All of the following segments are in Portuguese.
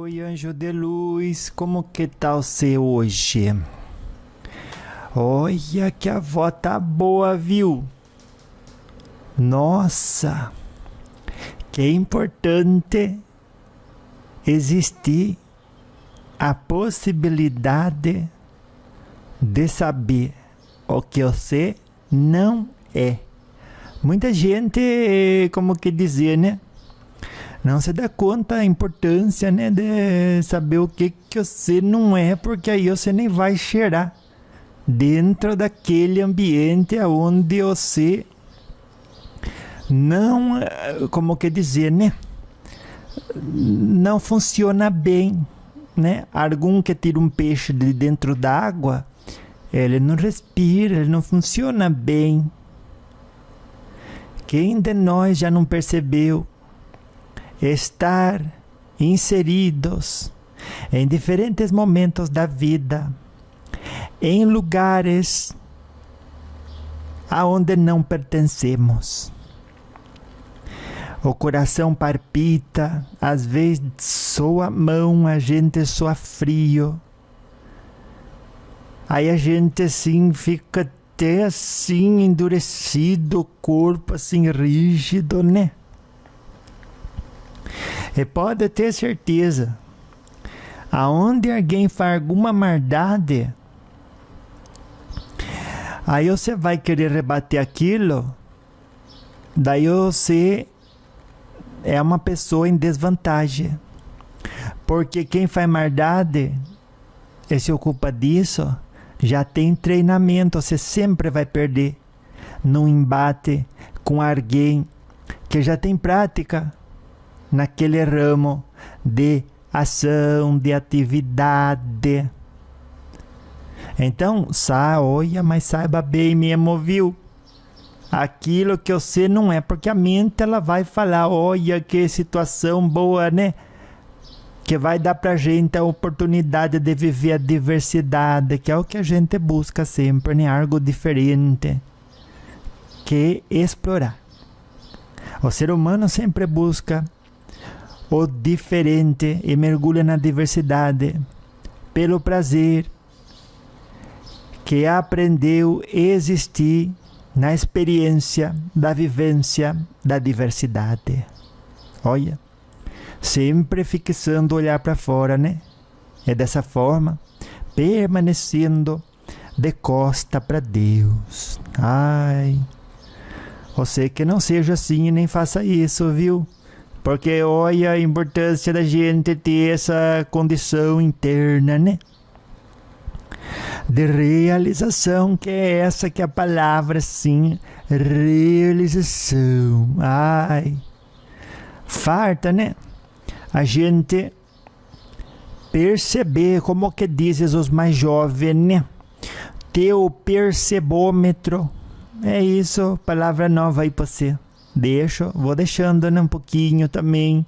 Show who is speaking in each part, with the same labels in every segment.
Speaker 1: Oi, anjo de luz, como que tá você hoje? Olha que a avó tá boa, viu? Nossa, que importante existir a possibilidade de saber o que você não é. Muita gente, como que dizer, né? Não se dá conta da importância, né, de saber o que você não é, porque aí você nem vai cheirar dentro daquele ambiente onde você não, como que dizer, né, não funciona bem, né? Algum que tira um peixe de dentro d'água, ele não respira, ele não funciona bem. Quem de nós já não percebeu estar inseridos em diferentes momentos da vida, em lugares aonde não pertencemos? O coração palpita, às vezes soa a mão, a gente soa frio. Aí a gente assim fica até assim endurecido, o corpo assim rígido, né? E pode ter certeza, aonde alguém faz alguma maldade, aí você vai querer rebater aquilo, daí você é uma pessoa em desvantagem. Porque quem faz maldade e se ocupa disso, já tem treinamento, você sempre vai perder num embate com alguém que já tem prática naquele ramo de ação, de atividade. Então, olha, mas saiba bem mesmo, viu? Aquilo que você não é, porque a mente ela vai falar, olha que situação boa, né? Que vai dar pra gente a oportunidade de viver a diversidade, que é o que a gente busca sempre, né? Algo diferente, que explorar. O ser humano sempre busca o diferente e mergulha na diversidade pelo prazer que aprendeu a existir na experiência da vivência da diversidade. Olha, sempre fixando o olhar para fora, né? É dessa forma, permanecendo de costa para Deus. Ai, você que não seja assim e nem faça isso, viu? Porque olha a importância da gente ter essa condição interna, né? De realização, que é essa que é a palavra, sim, realização. Ai, farta, né? A gente perceber, como que dizem os mais jovens, né? Ter o percebômetro. É isso, palavra nova aí pra você. Vou deixando, né, um pouquinho também,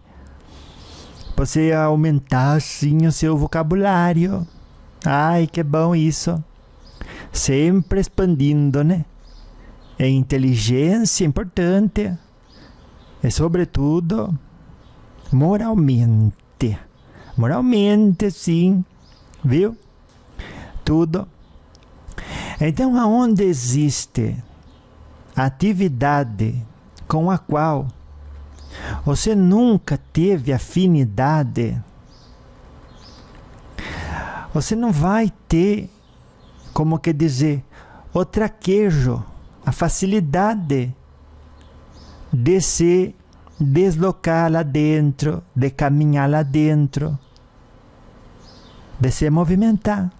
Speaker 1: para você aumentar assim o seu vocabulário. Ai, que bom isso. Sempre expandindo, né? É inteligência importante. E sobretudo, moralmente. Moralmente, sim. Viu? Tudo. Então, aonde existe atividade com a qual você nunca teve afinidade, você não vai ter, como que dizer, o traquejo, a facilidade de se deslocar lá dentro, de caminhar lá dentro, de se movimentar.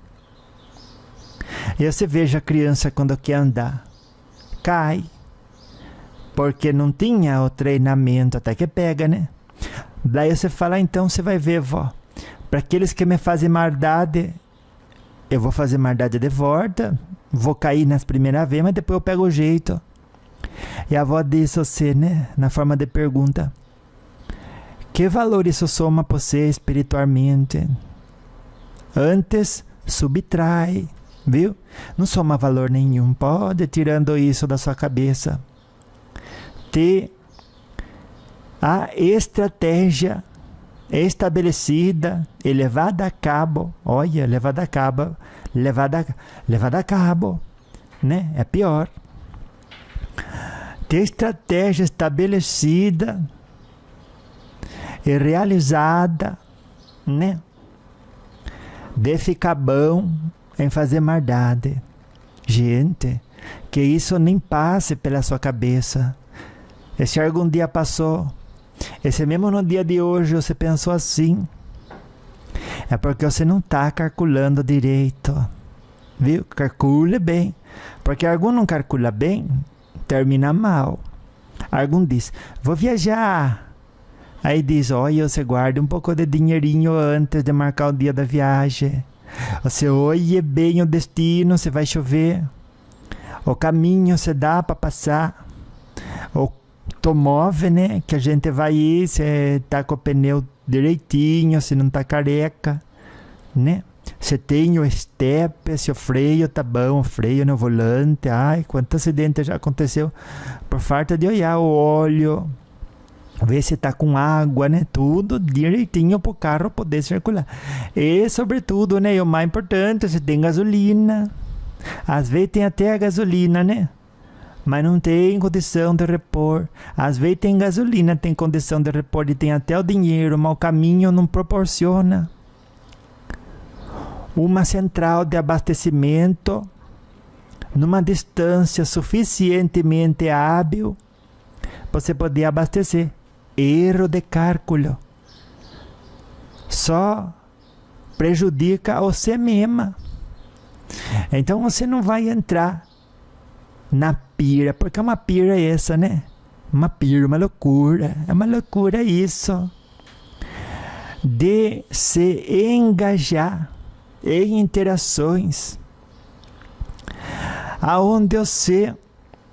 Speaker 1: E você veja a criança quando quer andar, cai, porque não tinha o treinamento, até que pega, né? Daí você fala, então você vai ver, vó, para aqueles que me fazem maldade, eu vou fazer maldade de volta, vou cair nas primeiras vezes, mas depois eu pego o jeito. E a avó disse você, né, na forma de pergunta, que valor isso soma para você espiritualmente? Antes, subtrai, viu? Não soma valor nenhum, pode tirando isso da sua cabeça. Ter a estratégia estabelecida e levada a cabo. Olha, levada a cabo, né? É pior. Ter estratégia estabelecida e realizada, né? De ficar bom em fazer maldade. Gente, que isso nem passe pela sua cabeça. E se algum dia passou, e se mesmo no dia de hoje você pensou assim, é porque você não está calculando direito. Viu? Calcule bem. Porque algum não calcula bem, termina mal. Algum diz, vou viajar. Aí diz, olha, você guarda um pouco de dinheirinho antes de marcar o dia da viagem. Você olhe bem o destino, se vai chover. O caminho se dá para passar. O automóvel, né? Que a gente vai ir, se tá com o pneu direitinho, se não tá careca, né? Se tem o estepe, se o freio tá bom, o freio no volante. Ai, quanto acidente já aconteceu por falta de olhar o óleo, ver se tá com água, né? Tudo direitinho pro carro poder circular. E, sobretudo, né? E o mais importante, se tem gasolina. Às vezes tem até a gasolina, né? Mas não tem condição de repor. Às vezes tem gasolina, tem condição de repor e tem até o dinheiro, mas o caminho não proporciona uma central de abastecimento numa distância suficientemente hábil para você poder abastecer. Erro de cálculo. Só prejudica você mesma. Então você não vai entrar na pira, porque uma pira é essa, né? Uma pira, uma loucura. É uma loucura isso. De se engajar em interações aonde você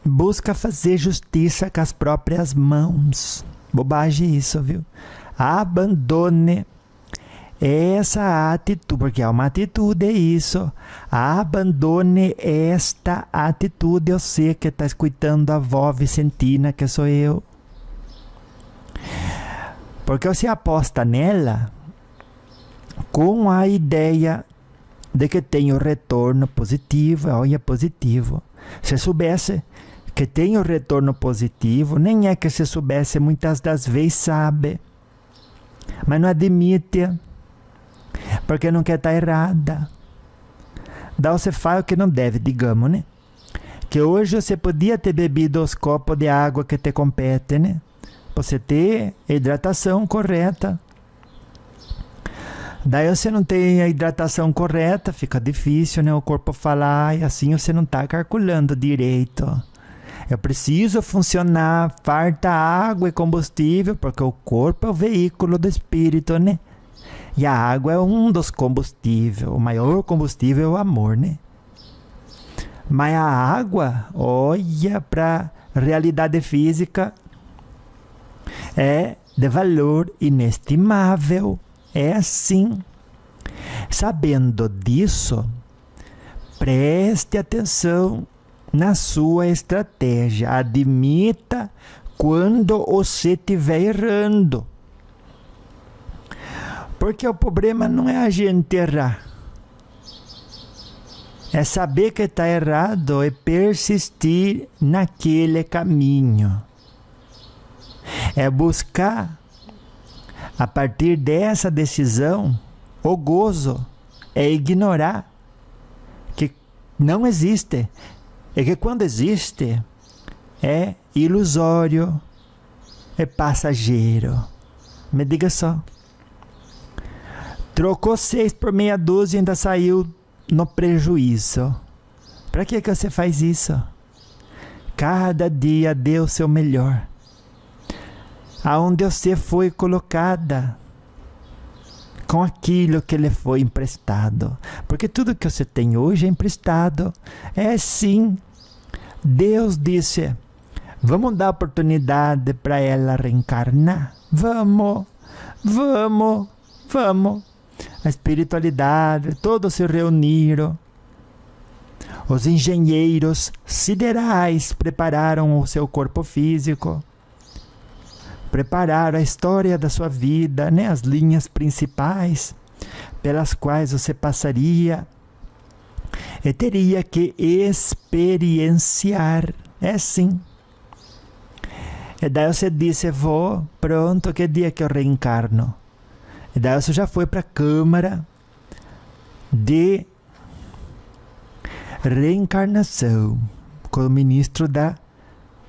Speaker 1: busca fazer justiça com as próprias mãos. Bobagem isso, viu? Abandone essa atitude, porque é uma atitude, é isso. Abandone esta atitude, eu sei que está escutando a avó Vicentina, que sou eu. Porque você aposta nela com a ideia de que tem o retorno positivo. Olha, positivo. Se soubesse que tem o retorno positivo, nem é que se soubesse, muitas das vezes sabe, mas não admite, porque não quer estar errada. Daí você faz o que não deve, digamos, né? Que hoje você podia ter bebido os copos de água que te compete, né? Você ter hidratação correta. Daí você não tem a hidratação correta, fica difícil, né? O corpo falar, e assim você não está calculando direito. Eu preciso funcionar, falta água e combustível, porque o corpo é o veículo do espírito, né? E a água é um dos combustíveis. O maior combustível é o amor, né? Mas a água, olha, para a realidade física, é de valor inestimável. É assim. Sabendo disso, preste atenção na sua estratégia. Admita quando você estiver errando. Porque o problema não é a gente errar. É saber que está errado e persistir naquele caminho. É buscar, a partir dessa decisão, o gozo. É ignorar que não existe. E que quando existe, é ilusório, é passageiro. Me diga só. Trocou 6 por meia dúzia e ainda saiu no prejuízo. Para que você faz isso? Cada dia dê o seu melhor. Aonde você foi colocada com aquilo que lhe foi emprestado. Porque tudo que você tem hoje é emprestado. É sim. Deus disse, vamos dar oportunidade para ela reencarnar? Vamos. A espiritualidade, todos se reuniram. Os engenheiros siderais prepararam o seu corpo físico preparar a história da sua vida, né? As linhas principais pelas quais você passaria e teria que experienciar. É sim. E daí você disse, vou, pronto, que dia que eu reencarno? E daí você já foi para a Câmara de Reencarnação, com o ministro da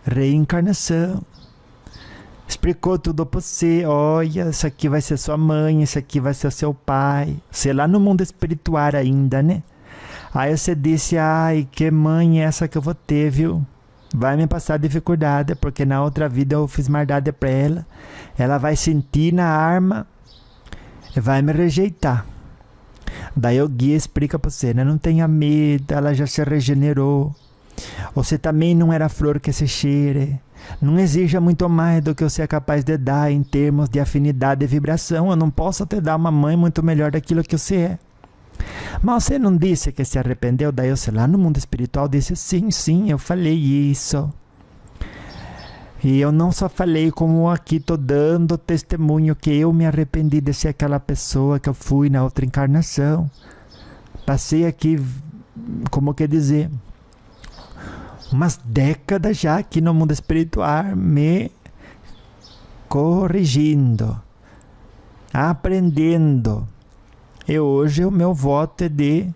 Speaker 1: Reencarnação. Explicou tudo para você, olha, isso aqui vai ser sua mãe, isso aqui vai ser seu pai. Você lá no mundo espiritual ainda, né? Aí você disse, ai, que mãe é essa que eu vou ter, viu? Vai me passar dificuldade, porque na outra vida eu fiz maldade para ela. Ela vai sentir na arma e vai me rejeitar. Daí o guia explica para você, né? Não tenha medo, ela já se regenerou. Você também não era flor que se cheire. Não exija muito mais do que você é capaz de dar em termos de afinidade e vibração. Eu não posso te dar uma mãe muito melhor daquilo que você é. Mas você não disse que se arrependeu? Daí você lá no mundo espiritual disse, sim, eu falei isso. E eu não só falei, como aqui estou dando testemunho que eu me arrependi de ser aquela pessoa que eu fui na outra encarnação. Passei aqui, como quer dizer, umas décadas já aqui no mundo espiritual me corrigindo, aprendendo. E hoje o meu voto é de,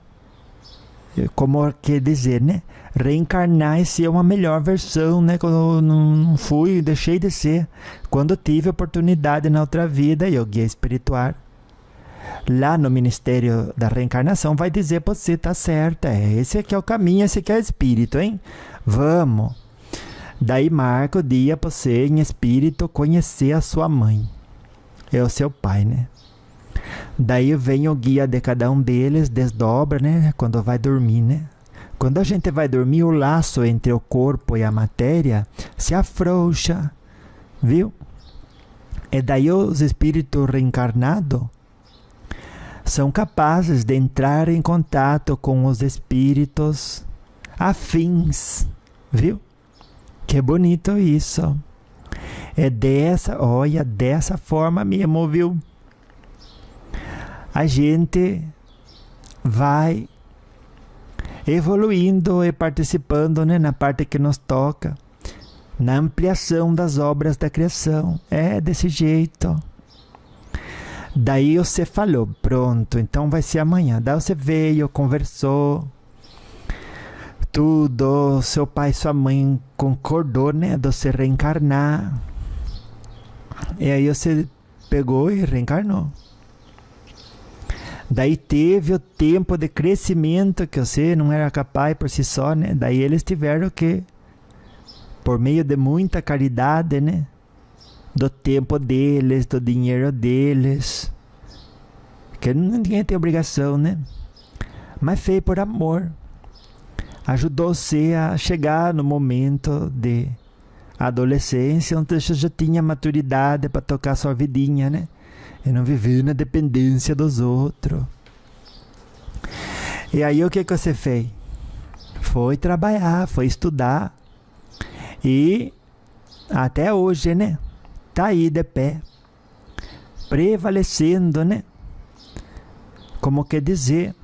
Speaker 1: como quer dizer, né? Reencarnar e ser uma melhor versão, né? Quando eu não fui, deixei de ser. Quando tive oportunidade na outra vida, e o guia espiritual, lá no Ministério da Reencarnação, vai dizer para você, tá certo, esse aqui é o caminho, esse aqui é o espírito, hein? Vamos. Daí marca o dia para você, em espírito, conhecer a sua mãe. É o seu pai, né? Daí vem o guia de cada um deles, desdobra, né? Quando vai dormir, né? Quando a gente vai dormir, o laço entre o corpo e a matéria se afrouxa, viu? E daí os espíritos reencarnados são capazes de entrar em contato com os espíritos afins, viu? Que bonito isso. É dessa forma mesmo, viu? A gente vai evoluindo e participando, né, na parte que nos toca, na ampliação das obras da criação. É desse jeito. Daí você falou, pronto, então vai ser amanhã. Daí você veio, conversou, tudo, seu pai e sua mãe concordou, né, de você reencarnar. E aí você pegou e reencarnou. Daí teve o tempo de crescimento que você não era capaz por si só, né? Daí eles tiveram que, por meio de muita caridade, né? Do tempo deles, do dinheiro deles, que ninguém tem obrigação, né? Mas fez por amor. Ajudou você a chegar no momento de adolescência, onde você já tinha maturidade para tocar sua vidinha, né? E não viver na dependência dos outros. E aí o que você fez? Foi trabalhar, foi estudar. E até hoje, né? Tá aí de pé. Prevalecendo, né? Como quer dizer,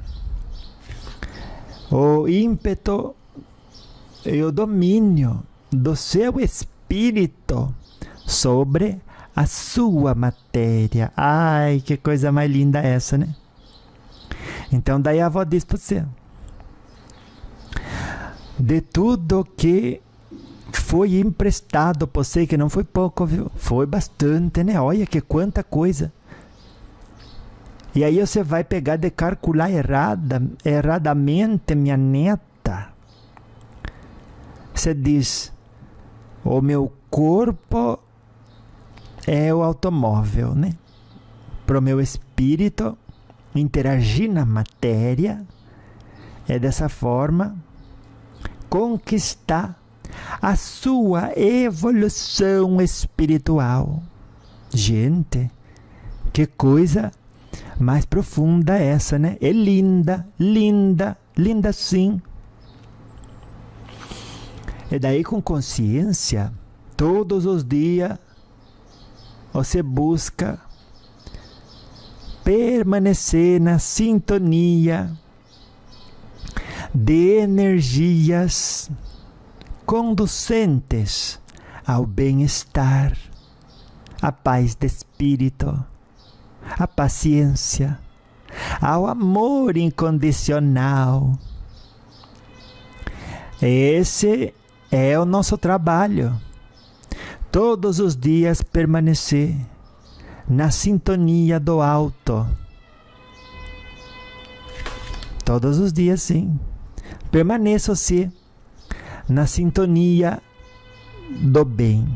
Speaker 1: o ímpeto e o domínio do seu espírito sobre a sua matéria. Ai, que coisa mais linda essa, né? Então daí a avó diz para você, de tudo que foi emprestado para você, que não foi pouco, viu? Foi bastante, né? Olha que quanta coisa. E aí você vai pegar de calcular erradamente, minha neta. Você diz, o meu corpo é o automóvel, né? Para o meu espírito interagir na matéria, é dessa forma conquistar a sua evolução espiritual. Gente, que coisa mais profunda essa, né? É linda, linda, linda sim. E daí com consciência, todos os dias, você busca permanecer na sintonia de energias conducentes ao bem-estar, à paz de espírito, à paciência, ao amor incondicional. Esse é o nosso trabalho. Todos os dias permanecer na sintonia do alto. Todos os dias, sim. Permaneça-se na sintonia do bem.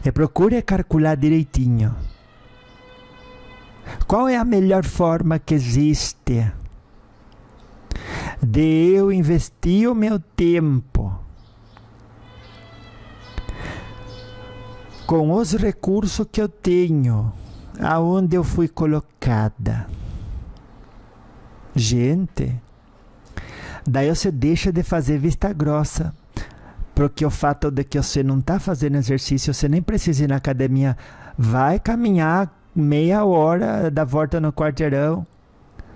Speaker 1: E procure calcular direitinho. Qual é a melhor forma que existe de eu investir o meu tempo com os recursos que eu tenho, aonde eu fui colocada? Gente, daí você deixa de fazer vista grossa, porque o fato de que você não está fazendo exercício, você nem precisa ir na academia, vai caminhar meia hora, dá volta no quarteirão,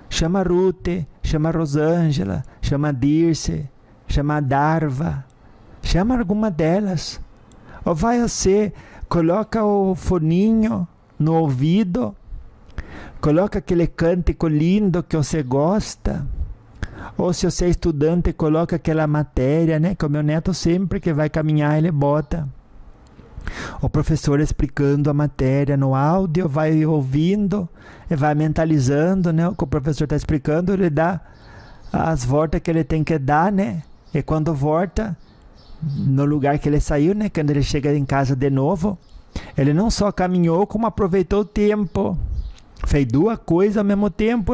Speaker 1: chama a Ruth, chama a Rosângela, chama a Dirce, chama a Darva, chama alguma delas, ou vai você, coloca o foninho no ouvido, coloca aquele cântico lindo que você gosta. Ou se você é estudante, coloca aquela matéria, né? Que o meu neto sempre que vai caminhar, ele bota o professor explicando a matéria no áudio, vai ouvindo e vai mentalizando, né? O que o professor está explicando, ele dá as voltas que ele tem que dar, né? E quando volta no lugar que ele saiu, né? Quando ele chega em casa de novo, ele não só caminhou, como aproveitou o tempo. Fez duas coisas ao mesmo tempo.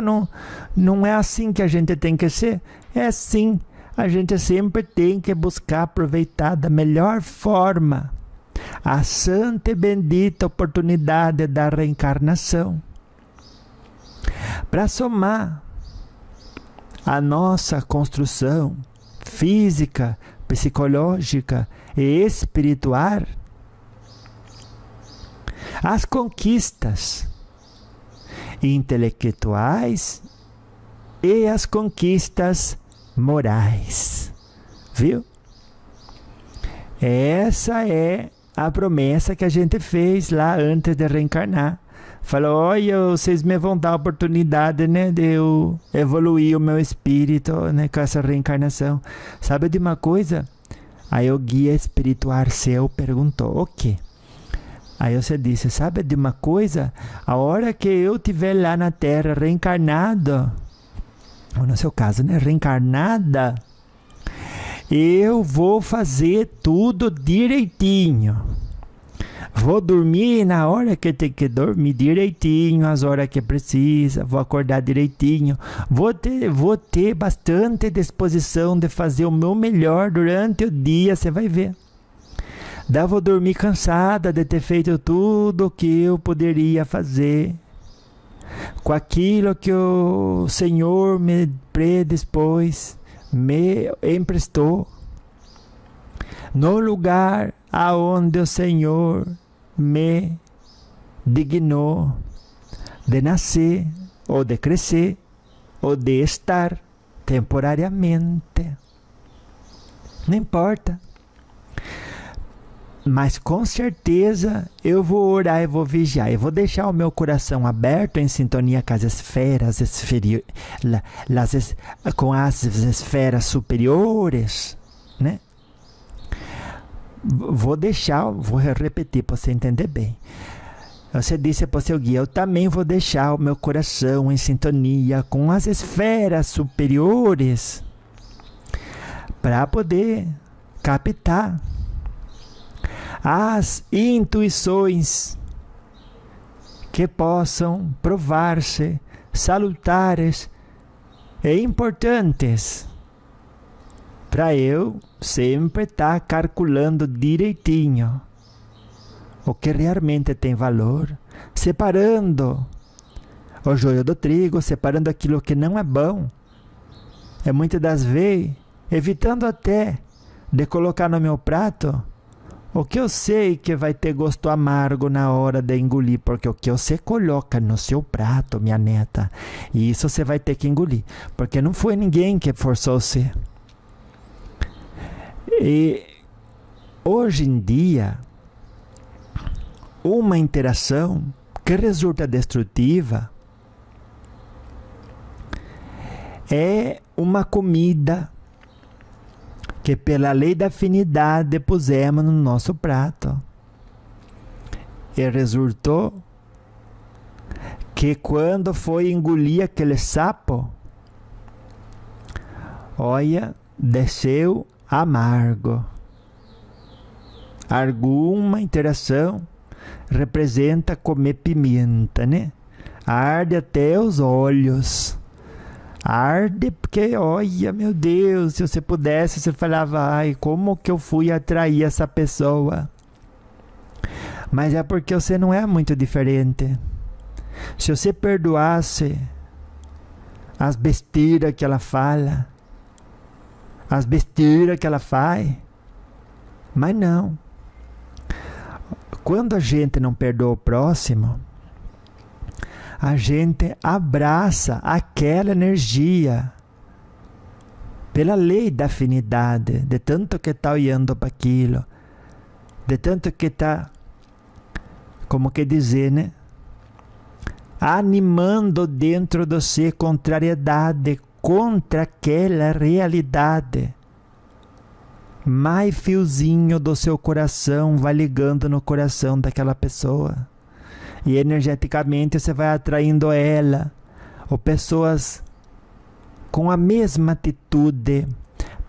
Speaker 1: Não é assim que a gente tem que ser. É assim. A gente sempre tem que buscar aproveitar da melhor forma a santa e bendita oportunidade da reencarnação, para somar a nossa construção física, psicológica e espiritual, as conquistas intelectuais e as conquistas morais. Viu? Essa é a promessa que a gente fez lá antes de reencarnar. Falou, olha, vocês me vão dar a oportunidade, né, de eu evoluir o meu espírito, né, com essa reencarnação. Sabe de uma coisa? Aí o guia espiritual seu perguntou, o quê? Aí você disse, sabe de uma coisa? A hora que eu estiver lá na Terra reencarnado, ou no seu caso, né, reencarnada, eu vou fazer tudo direitinho. Vou dormir na hora que tem que dormir direitinho, as horas que precisa, vou acordar direitinho, vou ter bastante disposição de fazer o meu melhor durante o dia, você vai ver. Daí eu vou dormir cansada de ter feito tudo o que eu poderia fazer, com aquilo que o Senhor me predispôs, me emprestou, no lugar aonde o Senhor me dignou de nascer, ou de crescer, ou de estar temporariamente. Não importa. Mas com certeza eu vou orar e vou vigiar. Eu vou deixar o meu coração aberto em sintonia com as esferas com as esferas superiores, né? Vou repetir para você entender bem. Você disse para o seu guia, eu também vou deixar o meu coração em sintonia com as esferas superiores para poder captar as intuições que possam provar-se salutares e importantes, para eu sempre estar calculando direitinho o que realmente tem valor, separando o joio do trigo, separando aquilo que não é bom, e muitas das vezes evitando até de colocar no meu prato O que eu sei que vai ter gosto amargo na hora de engolir, porque o que você coloca no seu prato, minha neta, isso você vai ter que engolir, porque não foi ninguém que forçou você. E hoje em dia, uma interação que resulta destrutiva é uma comida que pela lei da afinidade pusemos no nosso prato. E resultou que quando foi engolir aquele sapo, olha, desceu amargo. Alguma interação representa comer pimenta, né? Arde até os olhos. Arde porque, olha, meu Deus, se você pudesse, você falava, ai, como que eu fui atrair essa pessoa? Mas é porque você não é muito diferente. Se você perdoasse as besteiras que ela fala, as besteiras que ela faz, mas não. Quando a gente não perdoa o próximo, a gente abraça aquela energia pela lei da afinidade, de tanto que está olhando para aquilo, de tanto que está, como que dizer, né? Animando dentro de você contrariedade contra aquela realidade. Mais fiozinho do seu coração vai ligando no coração daquela pessoa. E energeticamente você vai atraindo ela, ou pessoas com a mesma atitude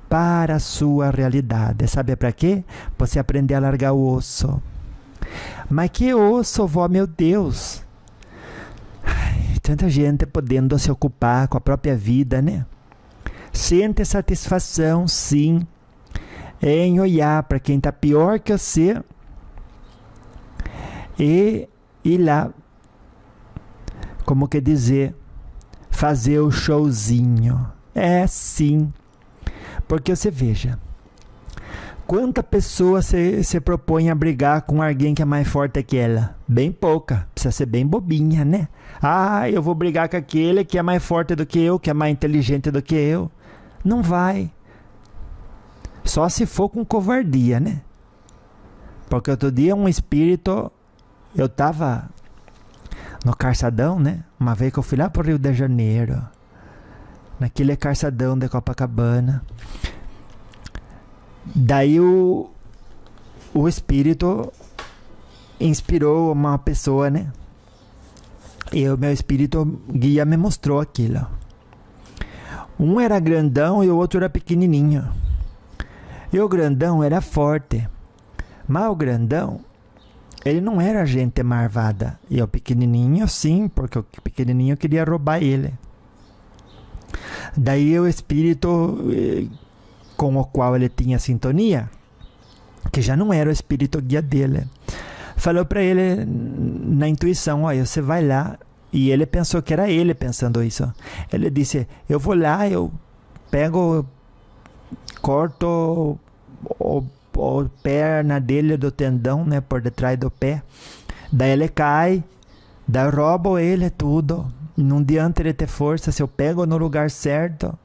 Speaker 1: para a sua realidade. Sabe para quê? Para você aprender a largar o osso. Mas que osso, vó, meu Deus! Ai, tanta gente podendo se ocupar com a própria vida, né? Sente satisfação, sim, em olhar para quem está pior que você e ir lá, como que dizer, fazer o showzinho. É sim, porque você veja, quanta pessoa se propõe a brigar com alguém que é mais forte que ela? Bem pouca, precisa ser bem bobinha, né? Ah, eu vou brigar com aquele que é mais forte do que eu, que é mais inteligente do que eu. Não vai. Só se for com covardia, né? Porque outro dia um espírito, eu estava no Carçadão, né? Uma vez que eu fui lá para o Rio de Janeiro, naquele Carçadão de Copacabana. Daí o espírito inspirou uma pessoa, né? E o meu espírito guia me mostrou aquilo. Um era grandão e o outro era pequenininho. E o grandão era forte. Mas o grandão, ele não era gente marvada. E o pequenininho, sim, porque o pequenininho queria roubar ele. Daí o espírito com o qual ele tinha sintonia, que já não era o espírito guia dele, falou para ele na intuição, olha, você vai lá. E ele pensou que era ele pensando isso. Ele disse, eu vou lá, eu pego, corto a perna dele do tendão, né, por detrás do pé. Daí ele cai, daí eu roubo ele tudo. Não adianta ele ter força, se eu pego no lugar certo,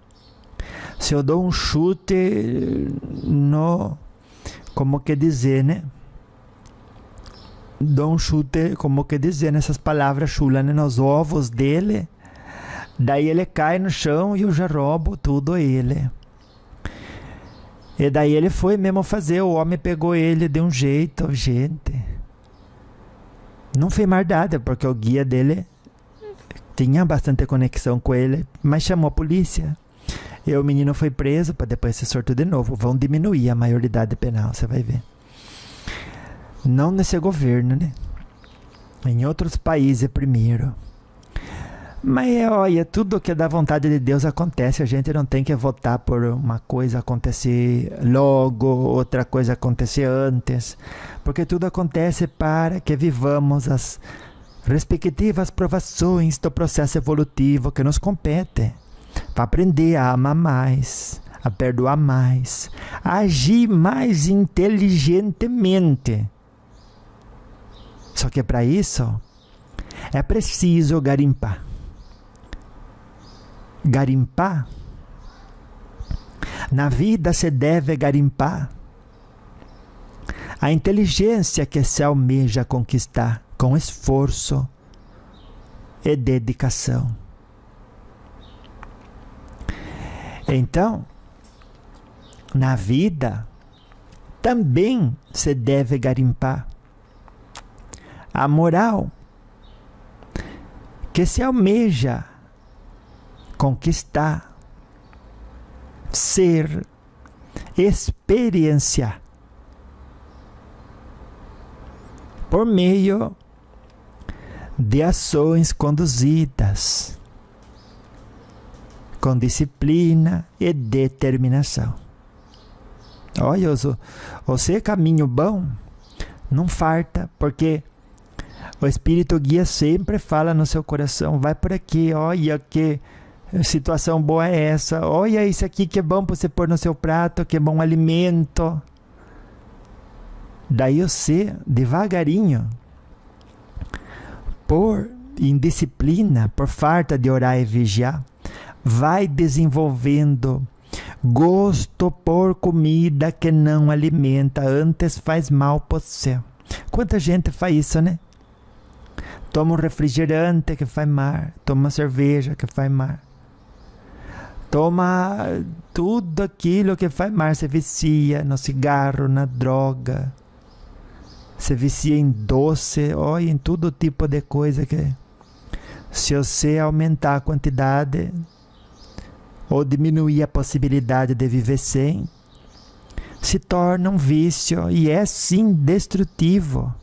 Speaker 1: se eu dou um chute no, como que dizer, né? Dou um chute, como que dizer, nessas palavras chulas, né? Nos ovos dele. Daí ele cai no chão e eu já roubo tudo a ele. E daí ele foi mesmo fazer, o homem pegou ele de um jeito, gente. Não fez maldade, porque o guia dele tinha bastante conexão com ele, mas chamou a polícia. E o menino foi preso, para depois ser solto de novo. Vão diminuir a maioridade penal, você vai ver. Não nesse governo, né? Em outros países primeiro. Mas olha, tudo que é da vontade de Deus acontece. A gente não tem que votar por uma coisa acontecer logo, outra coisa acontecer antes. Porque tudo acontece para que vivamos as respectivas provações do processo evolutivo que nos compete. Para aprender a amar mais, a perdoar mais, a agir mais inteligentemente. Só que para isso é preciso garimpar. Garimpar. Na vida se deve garimpar a inteligência que se almeja conquistar com esforço e dedicação. Então, na vida também se deve garimpar a moral que se almeja conquistar, ser, experienciar por meio de ações conduzidas com disciplina e determinação. Olha, você caminho bom, não farta, porque o Espírito Guia sempre fala no seu coração, vai por aqui, olha que situação boa é essa, olha isso aqui que é bom para você pôr no seu prato, que é bom alimento. Daí você, devagarinho, por indisciplina, por falta de orar e vigiar, vai desenvolvendo gosto por comida que não alimenta, antes faz mal para você. Quanta gente faz isso, né? Toma um refrigerante que faz mal, toma uma cerveja que faz mal, toma tudo aquilo que faz mal, se vicia no cigarro, na droga, se vicia em doce, olha, em todo tipo de coisa que, se você aumentar a quantidade ou diminuir a possibilidade de viver sem, se torna um vício e é sim destrutivo.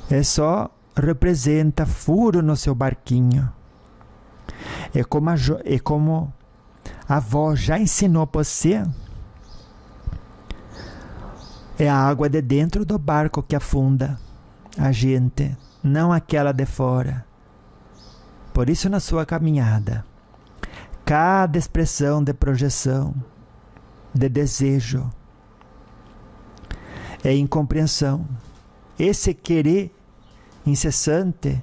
Speaker 1: É só representa furo no seu barquinho. É como a avó já ensinou para você. É a água de dentro do barco que afunda a gente, não aquela de fora. Por isso, na sua caminhada, cada expressão de projeção, de desejo, é incompreensão. Esse querer incessante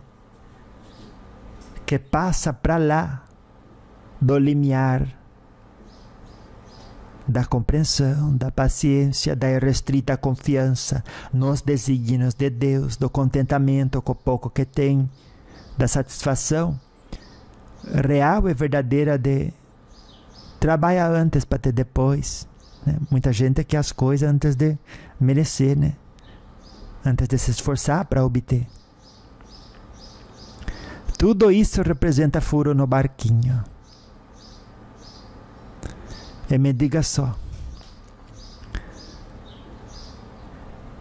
Speaker 1: que passa para lá do limiar da compreensão, da paciência, da irrestrita confiança nos desígnios de Deus, do contentamento com o pouco que tem, da satisfação real e verdadeira de trabalhar antes para ter depois, né? Muita gente quer as coisas antes de merecer, né? Antes de se esforçar para obter. Tudo isso representa furo no barquinho. E me diga só,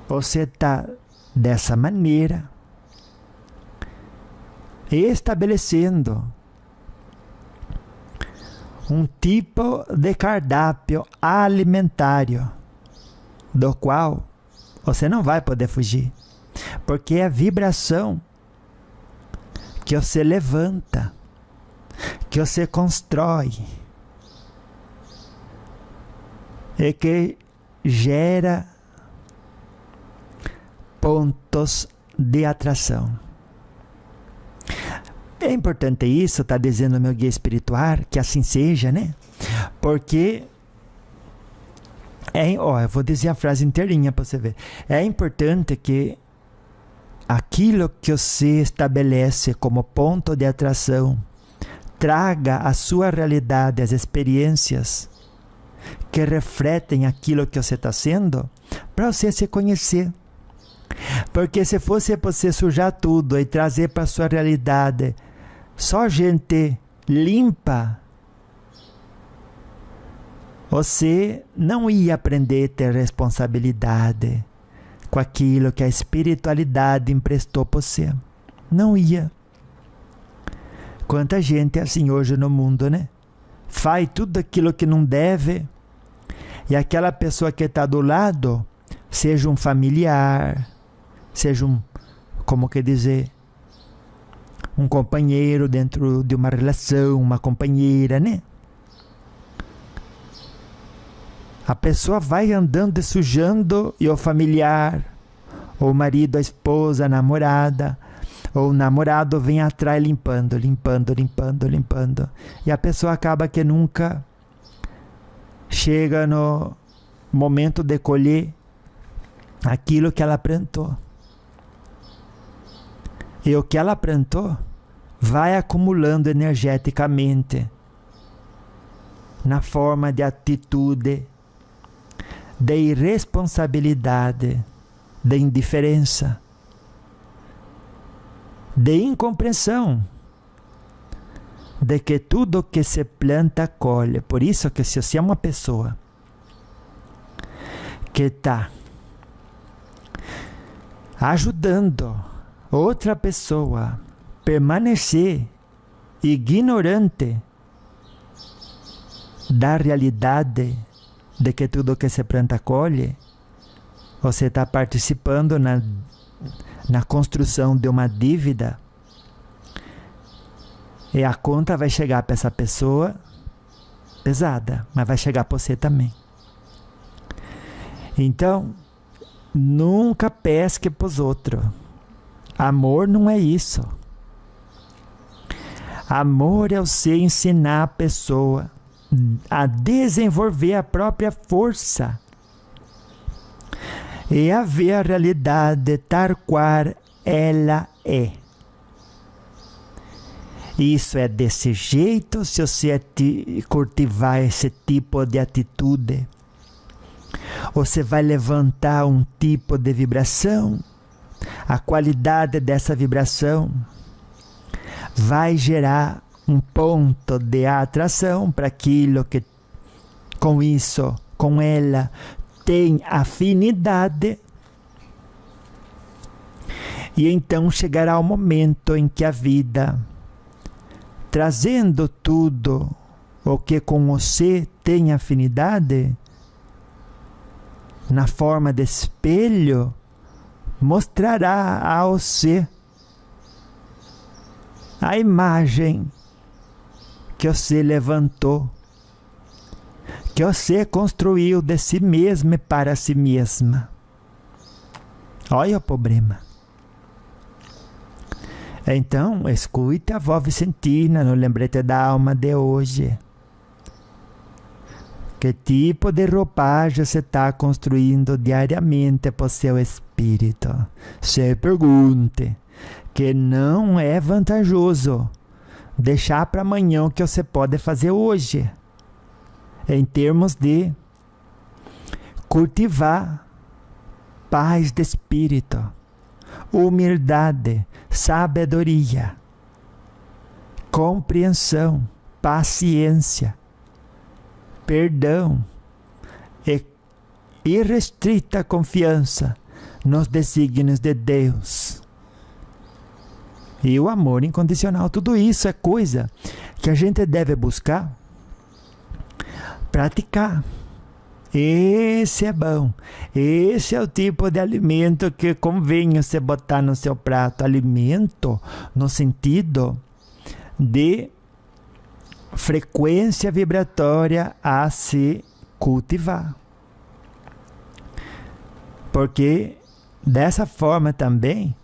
Speaker 1: você está dessa maneira estabelecendo um tipo de cardápio alimentário do qual você não vai poder fugir, porque é a vibração que você levanta, que você constrói, e que gera pontos de atração. É importante isso, está dizendo o meu guia espiritual, que assim seja, né? Porque eu vou dizer a frase inteirinha para você ver. É importante que aquilo que você estabelece como ponto de atração traga à sua realidade as experiências que refletem aquilo que você está sendo, para você se conhecer. Porque se fosse você sujar tudo e trazer para a sua realidade só gente limpa, você não ia aprender a ter responsabilidade com aquilo que a espiritualidade emprestou para você. Não ia. Quanta gente é assim hoje no mundo, né? Faz tudo aquilo que não deve, e aquela pessoa que está do lado, seja um familiar, seja um companheiro dentro de uma relação, uma companheira, né? A pessoa vai andando e sujando, e o familiar, ou o marido, a esposa, a namorada, ou o namorado vem atrás limpando, limpando, limpando, limpando. E a pessoa acaba que nunca chega no momento de colher aquilo que ela plantou. E o que ela plantou vai acumulando energeticamente na forma de atitude, de irresponsabilidade, de indiferença, de incompreensão, de que tudo que se planta colhe. Por isso que se você é uma pessoa que está ajudando outra pessoa a permanecer ignorante da realidade de que tudo que se planta colhe, você está participando na construção de uma dívida, e a conta vai chegar para essa pessoa pesada, mas vai chegar para você também. Então, nunca pesque para os outros. Amor não é isso. Amor é você ensinar a pessoa a desenvolver a própria força e a ver a realidade tal qual ela é. Isso é desse jeito. Se você cultivar esse tipo de atitude, você vai levantar um tipo de vibração. A qualidade dessa vibração vai gerar um ponto de atração para aquilo que com isso, com ela, tem afinidade. E então chegará o momento em que a vida, trazendo tudo o que com você tem afinidade, na forma de espelho, mostrará a você a imagem que você levantou, que você construiu de si mesmo e para si mesma. Olha o problema. Então, escute a vó Vicentina no Lembrete da Alma de hoje. Que tipo de roupagem você está construindo diariamente para o seu espírito? Se pergunte, que não é vantajoso deixar para amanhã o que você pode fazer hoje, em termos de cultivar paz de espírito, humildade, sabedoria, compreensão, paciência, perdão e irrestrita confiança nos desígnios de Deus. E o amor incondicional, tudo isso é coisa que a gente deve buscar, praticar. Esse é bom. Esse é o tipo de alimento que convém você botar no seu prato. Alimento no sentido de frequência vibratória a se cultivar. Porque dessa forma também,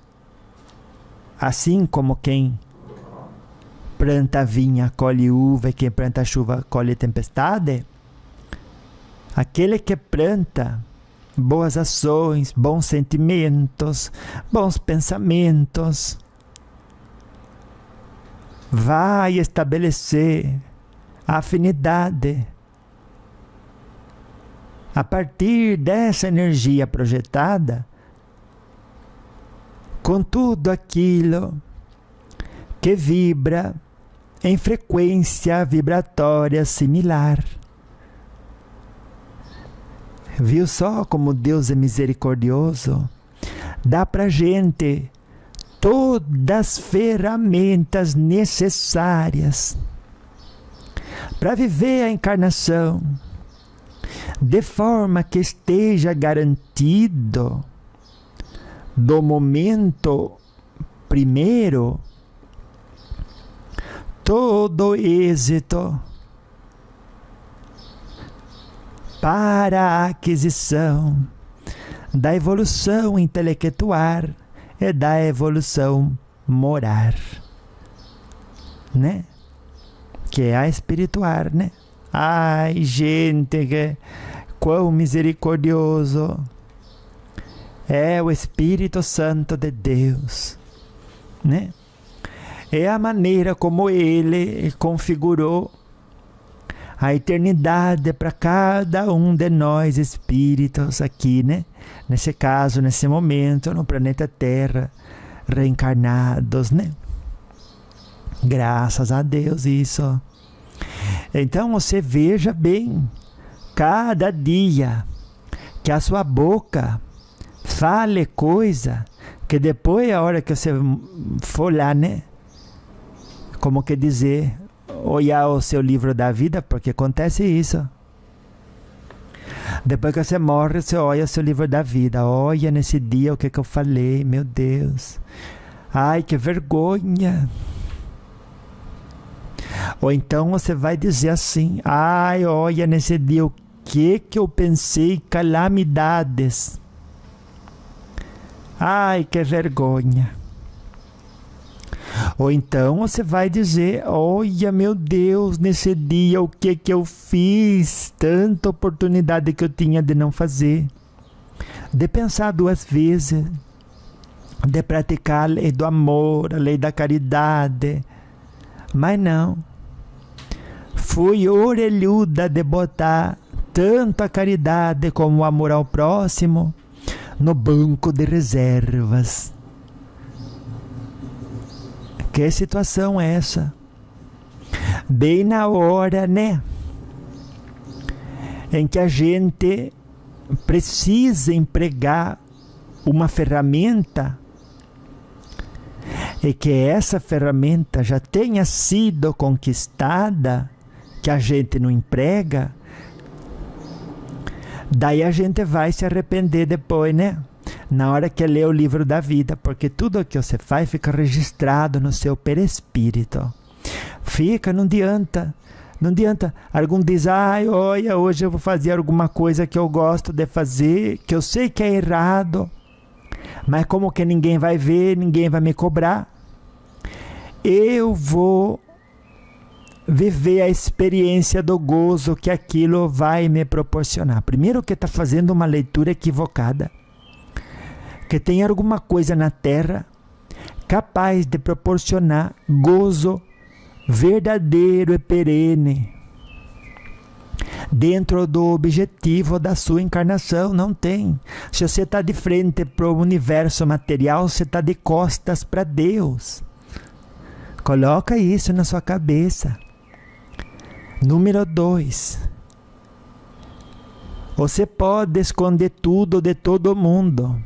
Speaker 1: assim como quem planta vinha colhe uva e quem planta chuva colhe tempestade, aquele que planta boas ações, bons sentimentos, bons pensamentos, vai estabelecer a afinidade a partir dessa energia projetada com tudo aquilo que vibra em frequência vibratória similar. Viu só como Deus é misericordioso? Dá pra gente todas as ferramentas necessárias para viver a encarnação de forma que esteja garantido do momento primeiro todo êxito, para a aquisição da evolução intelectual e da evolução moral, né? Que é a espiritual, né? Ai, gente, quão misericordioso é o Espírito Santo de Deus, né? É a maneira como Ele configurou a eternidade para cada um de nós espíritos aqui, né? Nesse caso, nesse momento, no planeta Terra, reencarnados, né? Graças a Deus, isso. Então, você veja bem, cada dia que a sua boca fale coisa, que depois, a hora que você for lá, né? Como que dizer, olhar o seu livro da vida, porque acontece isso. Depois que você morre, você olha o seu livro da vida. Olha nesse dia o que eu falei, meu Deus. Ai, que vergonha. Ou então você vai dizer assim, ai, olha nesse dia o que eu pensei, calamidades. Ai, que vergonha. Ou então você vai dizer, olha meu Deus, nesse dia o que eu fiz, tanta oportunidade que eu tinha de não fazer, de pensar 2 vezes, de praticar a lei do amor, a lei da caridade, mas não, fui orelhuda de botar tanto a caridade como o amor ao próximo no banco de reservas. Que situação é essa? Bem na hora, né? Em que a gente precisa empregar uma ferramenta e que essa ferramenta já tenha sido conquistada, que a gente não emprega, daí a gente vai se arrepender depois, né? Na hora que lê o livro da vida, porque tudo o que você faz fica registrado no seu perispírito. Fica, não adianta. Não adianta. Algum diz, ai, olha, hoje eu vou fazer alguma coisa que eu gosto de fazer, que eu sei que é errado, mas como que ninguém vai ver, ninguém vai me cobrar, eu vou viver a experiência do gozo que aquilo vai me proporcionar. Primeiro que está fazendo uma leitura equivocada. Que tem alguma coisa na Terra capaz de proporcionar gozo verdadeiro e perene dentro do objetivo da sua encarnação. Não tem. Se você está de frente para o universo material, você está de costas para Deus. Coloca isso na sua cabeça. Número 2. Você pode esconder tudo de todo mundo,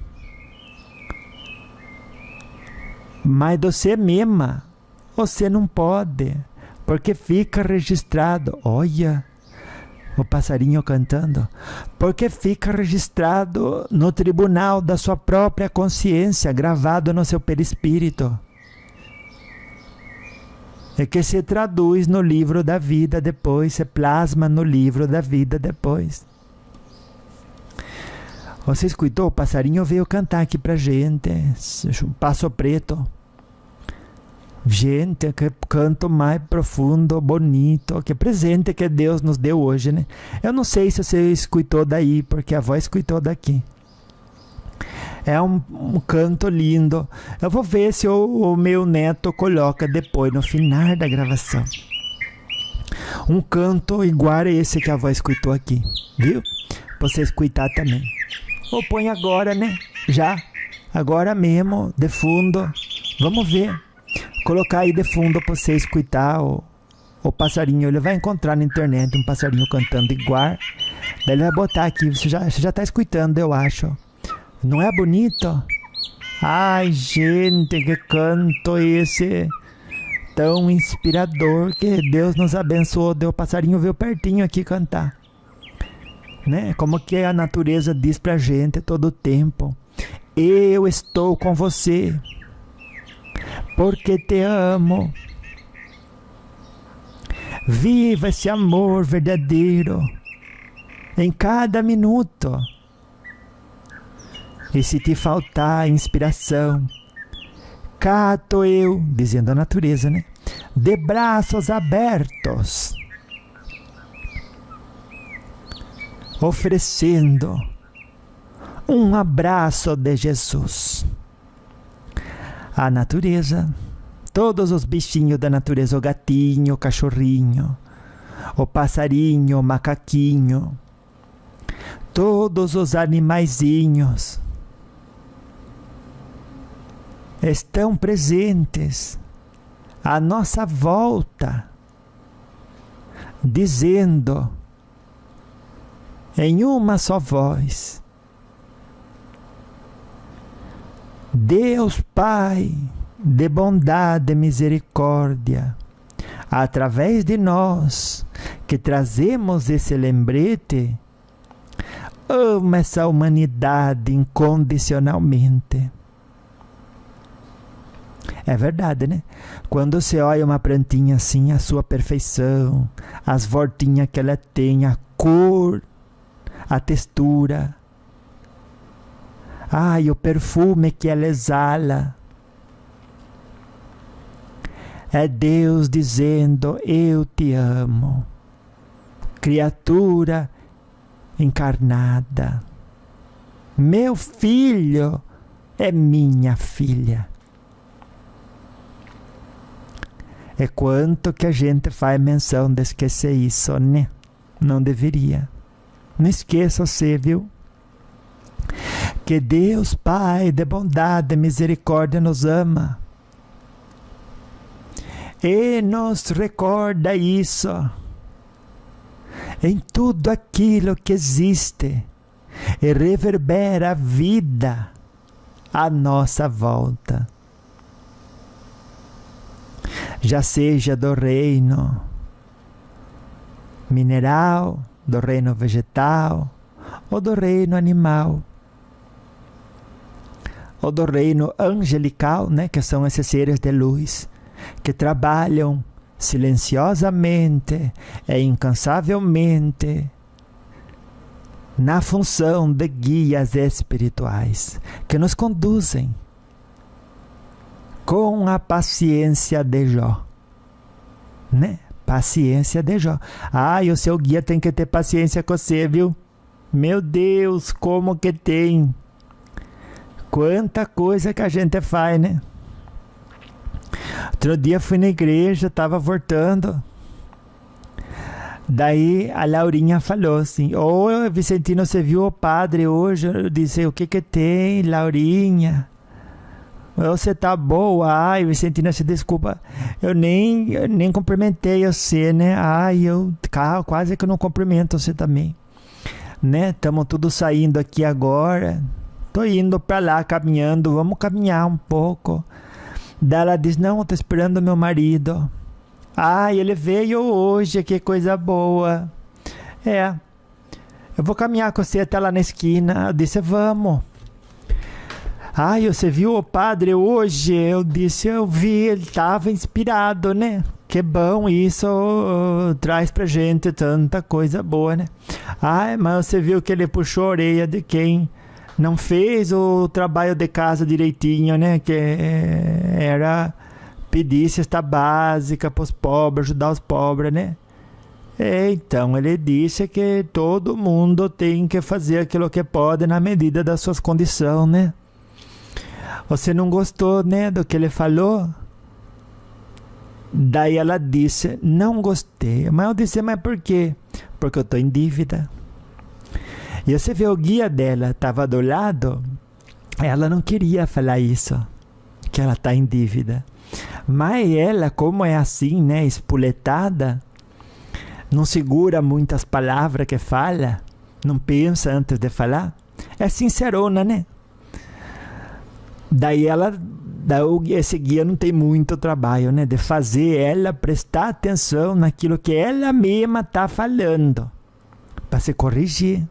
Speaker 1: mas você mesma, você não pode, porque fica registrado. Olha, o passarinho cantando. Porque fica registrado no tribunal da sua própria consciência, gravado no seu perispírito. E que se traduz no livro da vida depois, se plasma no livro da vida depois. Você escutou? O passarinho veio cantar aqui pra gente. Passo Preto. Gente, que canto mais profundo, bonito. Que presente que Deus nos deu hoje, né? Eu não sei se você escutou daí, porque a voz escutou daqui. É um canto lindo. Eu vou ver se o meu neto coloca depois, no final da gravação. Um canto igual a esse que a voz escutou aqui. Viu? Pra você escutar também. Ou põe agora, né? Já. Agora mesmo, de fundo. Vamos ver. Colocar aí de fundo para você escutar o passarinho. Ele vai encontrar na internet um passarinho cantando igual. Daí ele vai botar aqui. Você já está escutando, eu acho. Não é bonito? Ai, gente, que canto esse tão inspirador, que Deus nos abençoou. O passarinho veio pertinho aqui cantar. Né? Como que a natureza diz pra gente todo o tempo: eu estou com você, porque te amo. Viva esse amor verdadeiro. em cada minuto. E se te faltar inspiração, cá estou eu, dizendo a natureza, né? De braços abertos, oferecendo um abraço de Jesus. A natureza, todos os bichinhos da natureza, o gatinho, o cachorrinho, o passarinho, o macaquinho, todos os animaizinhos estão presentes à nossa volta, dizendo em uma só voz: Deus Pai de bondade e misericórdia, através de nós que trazemos esse lembrete, ama essa humanidade incondicionalmente. É verdade, né? Quando você olha uma plantinha assim, a sua perfeição, as voltinhas que ela tem, a cor, a textura, ai, o perfume que ela exala, é Deus dizendo: eu te amo, criatura encarnada, meu filho é minha filha. É quanto que a gente faz menção de esquecer isso, né? Não deveria. Não esqueça você, viu? Que Deus Pai de bondade e misericórdia nos ama. E nos recorda isso em tudo aquilo que existe e reverbera a vida à nossa volta. Já seja do reino mineral, do reino vegetal, ou do reino animal, ou do reino angelical, né, que são esses seres de luz, que trabalham silenciosamente e incansavelmente na função de guias espirituais, que nos conduzem com a paciência de Jó, né? Paciência de Jó. Ai, o seu guia tem que ter paciência com você, viu? Meu Deus, como que tem! Quanta coisa que a gente faz, né? Outro dia fui na igreja, estava voltando. Daí a Laurinha falou assim: ô Vicentino, você viu o padre hoje? Eu disse: o que que tem, Laurinha? Você tá boa? Ai, Vicentina, se desculpa. Eu nem cumprimentei você, né? Ai, eu quase que eu não cumprimento você também. Né? Estamos tudo saindo aqui agora. Tô indo pra lá, caminhando. Vamos caminhar um pouco. Daí ela diz: não, eu tô esperando meu marido. Ai, ele veio hoje, que coisa boa. É, eu vou caminhar com você até lá na esquina. Eu disse: vamos. Ai, você viu o padre hoje? Eu disse: eu vi, ele estava inspirado, né? Que bom, isso traz pra gente tanta coisa boa, né? Ai, mas você viu que ele puxou a orelha de quem não fez o trabalho de casa direitinho, né? Que era pedir cesta básica para os pobres, ajudar os pobres, né? Então, ele disse que todo mundo tem que fazer aquilo que pode na medida das suas condições, né? Você não gostou, né, do que ele falou? Daí ela disse: não gostei. Mas eu disse: mas por quê? Porque eu estou em dívida. E você vê, o guia dela estava do lado. Ela não queria falar isso, que ela está em dívida. Mas ela, como é assim, né, espoletada, não segura muitas palavras que fala, não pensa antes de falar, é sincerona, né? Daí esse guia não tem muito trabalho, né? De fazer ela prestar atenção naquilo que ela mesma está falando, para se corrigir.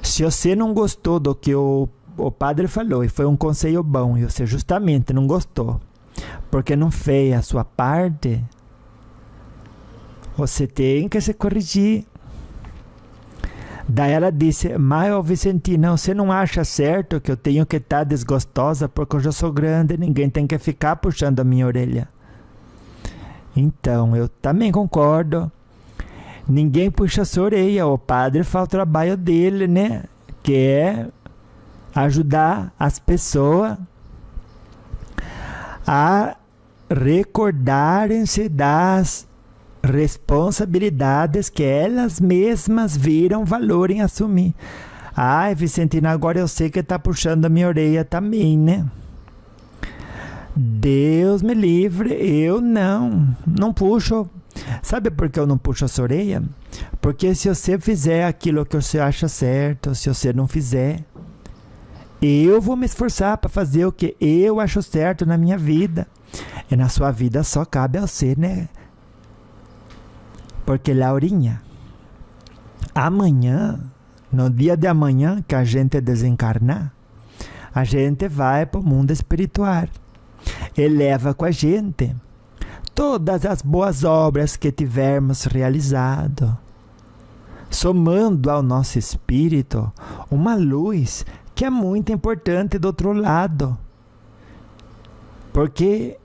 Speaker 1: Se você não gostou do que o padre falou, e foi um conselho bom, e você justamente não gostou, porque não fez a sua parte, você tem que se corrigir. Daí ela disse, mas ô Vicentina, você não acha certo que eu tenho que estar desgostosa porque eu já sou grande, ninguém tem que ficar puxando a minha orelha? Então, eu também concordo. Ninguém puxa a sua orelha, o padre faz o trabalho dele, né? Que é ajudar as pessoas a recordarem-se das responsabilidades que elas mesmas viram valor em assumir. Ai, Vicentina, agora eu sei que tá puxando a minha orelha também, né? Deus me livre, eu não puxo. Sabe por que eu não puxo a sua orelha? Porque se você fizer aquilo que você acha certo, se você não fizer, eu vou me esforçar para fazer o que eu acho certo na minha vida. E na sua vida só cabe a você, né? Porque, Laurinha, amanhã, no dia de amanhã que a gente desencarnar, a gente vai para o mundo espiritual. E leva com a gente todas as boas obras que tivermos realizado, somando ao nosso espírito uma luz que é muito importante do outro lado. Porque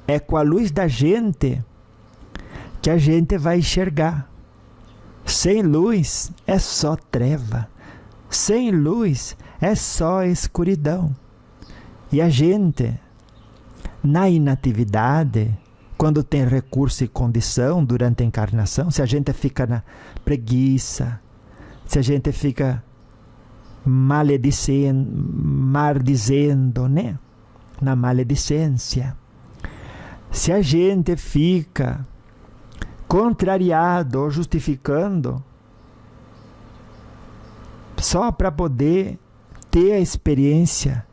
Speaker 1: é com a luz da gente que a gente vai enxergar. Sem luz é só treva. Sem luz é só escuridão. E a gente, na inatividade, quando tem recurso e condição durante a encarnação, se a gente fica na preguiça, se a gente fica maldizendo, né? Na maledicência, se a gente fica contrariado ou justificando só para poder ter a experiência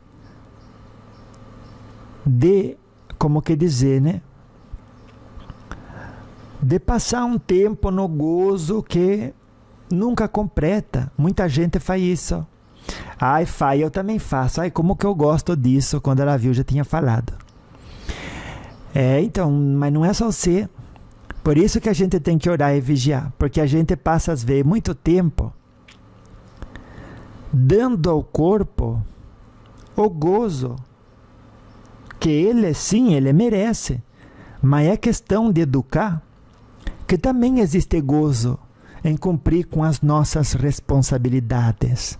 Speaker 1: de, como que dizer, né? De passar um tempo no gozo que nunca completa. Muita gente faz isso. Ai, eu também faço. Ai, como que eu gosto disso. Quando ela viu, já tinha falado. Então, mas não é só você. Por isso que a gente tem que orar e vigiar. Porque a gente passa, às vezes, muito tempo dando ao corpo o gozo que ele, sim, ele merece. Mas é questão de educar que também existe gozo em cumprir com as nossas responsabilidades.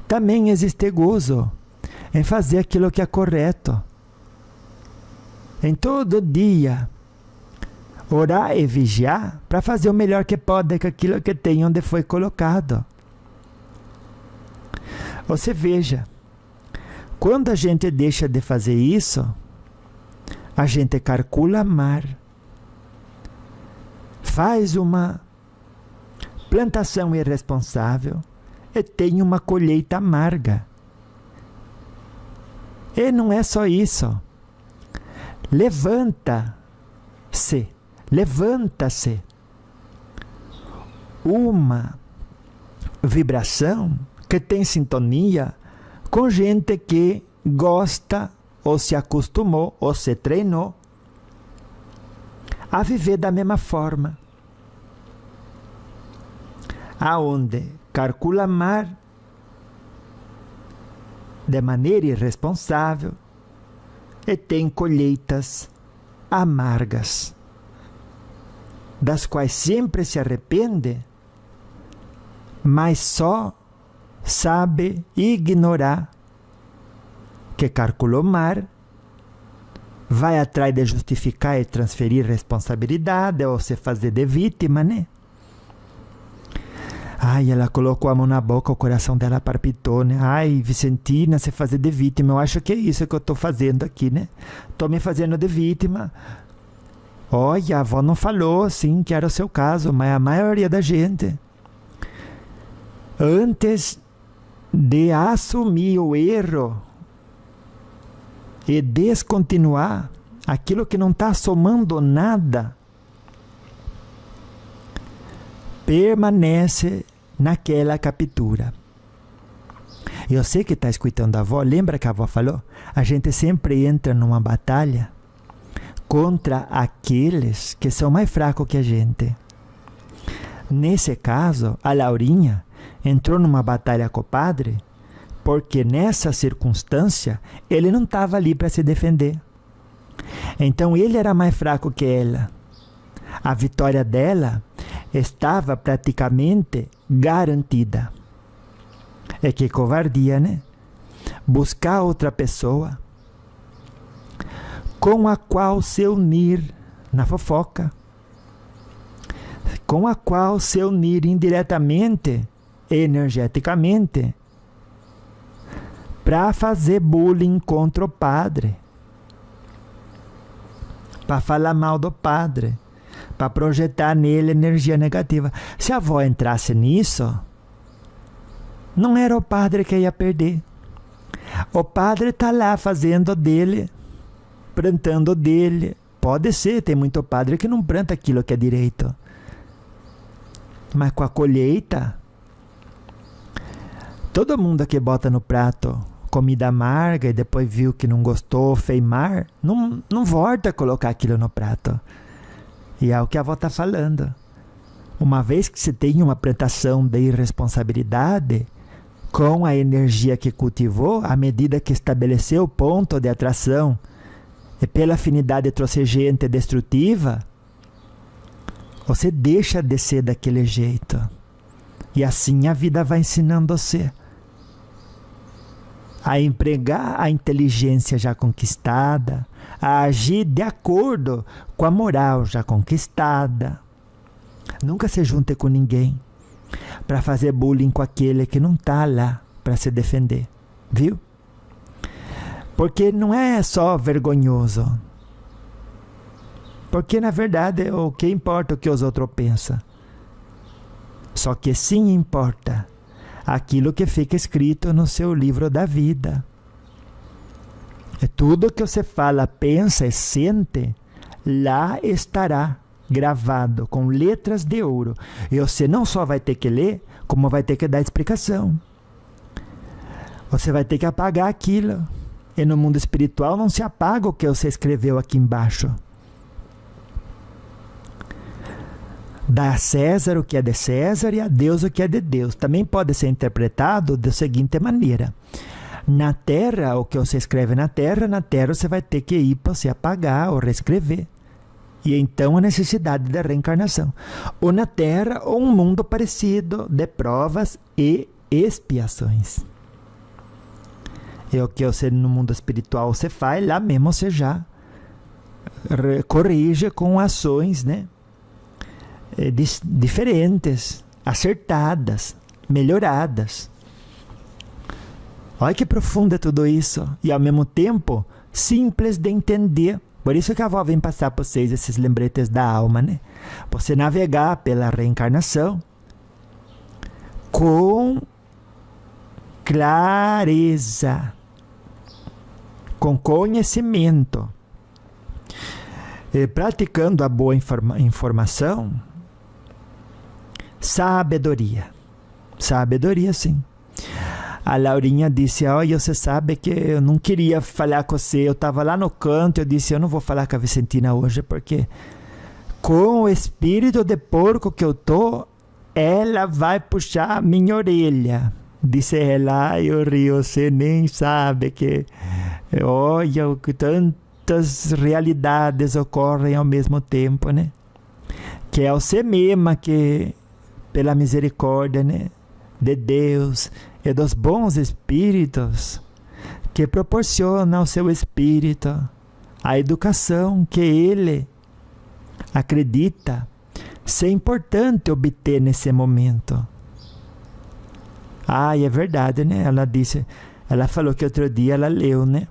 Speaker 1: Também existe gozo em fazer aquilo que é correto. Em todo dia, orar e vigiar para fazer o melhor que pode com aquilo que tem onde foi colocado. Você veja, quando a gente deixa de fazer isso, a gente calcula mar, faz uma plantação irresponsável e tem uma colheita amarga. E não é só isso. Levanta-se uma vibração que tem sintonia com gente que gosta ou se acostumou ou se treinou a viver da mesma forma. Aonde calcula mar de maneira irresponsável e tem colheitas amargas, das quais sempre se arrepende, mas só sabe ignorar que calculou mar, vai atrás de justificar e transferir responsabilidade ou se fazer de vítima, né? Ai, ela colocou a mão na boca, o coração dela palpitou, né? Ai, Vicentina, se fazer de vítima. Eu acho que é isso que eu estou fazendo aqui, né? Estou me fazendo de vítima. Olha, a avó não falou, sim, que era o seu caso, mas a maioria da gente, antes de assumir o erro e descontinuar aquilo que não está somando nada, permanece naquela captura. Eu sei que está escutando a avó, lembra que a avó falou? A gente sempre entra numa batalha contra aqueles que são mais fracos que a gente. Nesse caso, a Laurinha entrou numa batalha com o padre, porque nessa circunstância ele não estava ali para se defender. Então ele era mais fraco que ela. A vitória dela estava praticamente garantida. É que covardia, né? Buscar outra pessoa com a qual se unir na fofoca, com a qual se unir indiretamente, energeticamente, para fazer bullying contra o padre, para falar mal do padre, para projetar nele energia negativa. Se a avó entrasse nisso, não era o padre que ia perder. O padre está lá fazendo dele, plantando dele. Pode ser, tem muito padre que não planta aquilo que é direito. Mas com a colheita, todo mundo que bota no prato comida amarga e depois viu que não gostou, feimar, não volta a colocar aquilo no prato. E é o que a avó está falando. Uma vez que você tem uma plantação de irresponsabilidade, com a energia que cultivou, à medida que estabeleceu o ponto de atração, e pela afinidade trocegente e destrutiva, você deixa de ser daquele jeito. E assim a vida vai ensinando você a empregar a inteligência já conquistada, a agir de acordo com a moral já conquistada. Nunca se junte com ninguém para fazer bullying com aquele que não está lá para se defender, viu? Porque não é só vergonhoso. Porque na verdade o que importa é o que os outros pensam. Só que sim importa aquilo que fica escrito no seu livro da vida. E tudo que você fala, pensa e sente, lá estará gravado com letras de ouro. E você não só vai ter que ler, como vai ter que dar explicação. Você vai ter que apagar aquilo. E no mundo espiritual não se apaga o que você escreveu aqui embaixo. Dá a César o que é de César e a Deus o que é de Deus. Também pode ser interpretado da seguinte maneira. Na Terra, o que você escreve na Terra você vai ter que ir para se apagar ou reescrever. E então a necessidade da reencarnação. Ou na Terra, ou um mundo parecido de provas e expiações. É o que você no mundo espiritual você faz, lá mesmo você já corrige com ações, né? Diferentes, acertadas, melhoradas. Olha que profundo é tudo isso. E ao mesmo tempo, simples de entender. Por isso que a avó vem passar para vocês esses lembretes da alma, né? Para você navegar pela reencarnação com clareza, com conhecimento, e praticando a boa informação, sabedoria. Sabedoria, sim. A Laurinha disse, olha, você sabe que eu não queria falar com você, eu estava lá no canto, eu disse, eu não vou falar com a Vicentina hoje, porque com o espírito de porco que eu tô, ela vai puxar a minha orelha. Disse ela, eu rio, você nem sabe que, olha, que tantas realidades ocorrem ao mesmo tempo, né? Que é você mesma que, pela misericórdia, né, de Deus e dos bons espíritos, que proporciona ao seu espírito a educação que ele acredita ser importante obter nesse momento. Ah, e é verdade, né? Ela disse, ela falou que outro dia ela leu, né?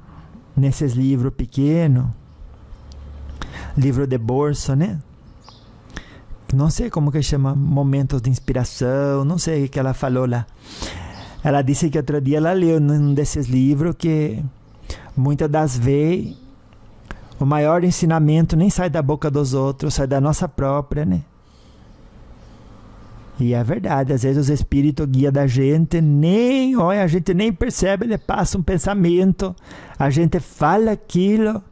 Speaker 1: Nesses livros pequenos, livro de bolso, né? Não sei como que chama, momentos de inspiração, não sei o que ela falou lá. Ela disse que outro dia ela leu num desses livros que muitas das vezes o maior ensinamento nem sai da boca dos outros, sai da nossa própria, né? E é verdade, às vezes os espíritos guiam da gente, olha, a gente nem percebe, ele passa um pensamento, a gente fala aquilo.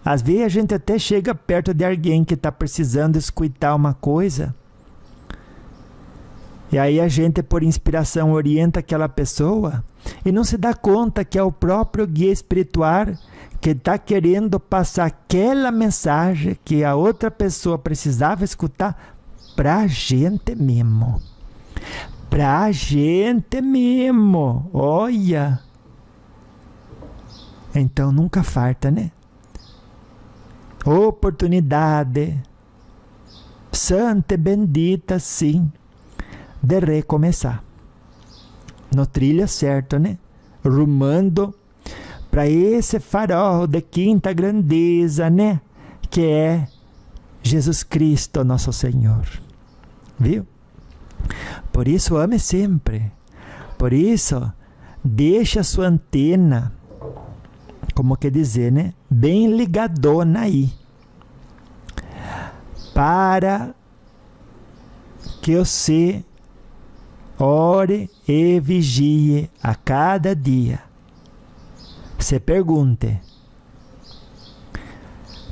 Speaker 1: Às vezes a gente até chega perto de alguém que está precisando escutar uma coisa. E aí a gente, por inspiração, orienta aquela pessoa e não se dá conta que é o próprio guia espiritual que está querendo passar aquela mensagem que a outra pessoa precisava escutar para a gente mesmo. Para a gente mesmo. Olha! Então nunca farta, né? Oportunidade santa e bendita, sim, de recomeçar. No trilho certo, né? Rumando para esse farol de quinta grandeza, né? Que é Jesus Cristo, nosso Senhor. Viu? Por isso, ame sempre. Por isso, deixa a sua antena, como que dizer, né? Bem ligadona aí. Para que você ore e vigie a cada dia. Se pergunte,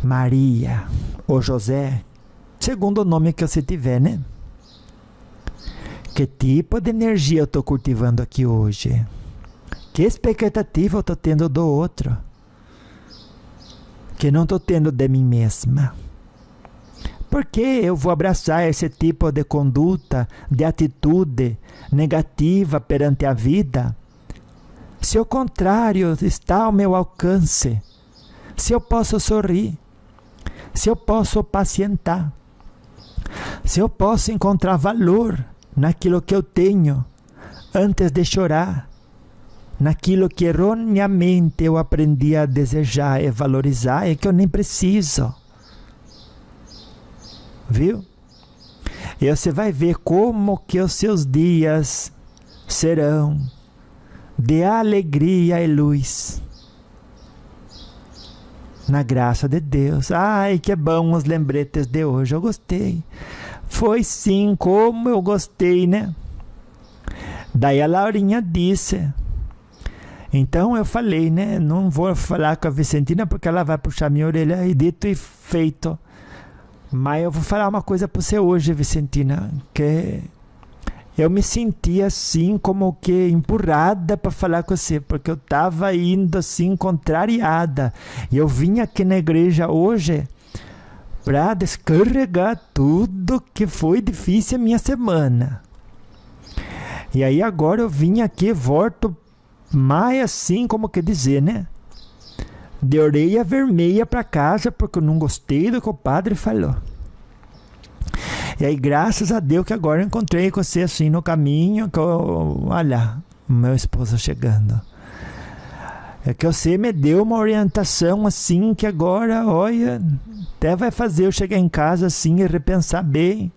Speaker 1: Maria ou José, segundo o nome que você tiver, né? Que tipo de energia eu estou cultivando aqui hoje? Que expectativa eu estou tendo do outro? Que não estou tendo de mim mesma? Por que eu vou abraçar esse tipo de conduta, de atitude negativa perante a vida? Se o contrário está ao meu alcance, se eu posso sorrir, se eu posso pacientar, se eu posso encontrar valor naquilo que eu tenho, antes de chorar, naquilo que erroneamente eu aprendi a desejar e valorizar, é que eu nem preciso. Viu? E você vai ver como que os seus dias serão de alegria e luz. Na graça de Deus. Ai, que bom os lembretes de hoje. Eu gostei. Foi sim, como eu gostei, né? Daí a Laurinha disse. Então eu falei, né? Não vou falar com a Vicentina porque ela vai puxar minha orelha. E dito e feito. Mas eu vou falar uma coisa para você hoje, Vicentina, que eu me senti assim, como que empurrada para falar com você, porque eu estava indo assim, contrariada. E eu vim aqui na igreja hoje para descarregar tudo que foi difícil a minha semana. E aí agora eu vim aqui, volto mais assim, como que dizer, né? De orelha vermelha para casa, porque eu não gostei do que o padre falou. E aí, graças a Deus que agora eu encontrei com você assim no caminho, que olha, o meu esposo chegando. É que você me deu uma orientação assim, que agora, olha, até vai fazer eu chegar em casa assim e repensar bem,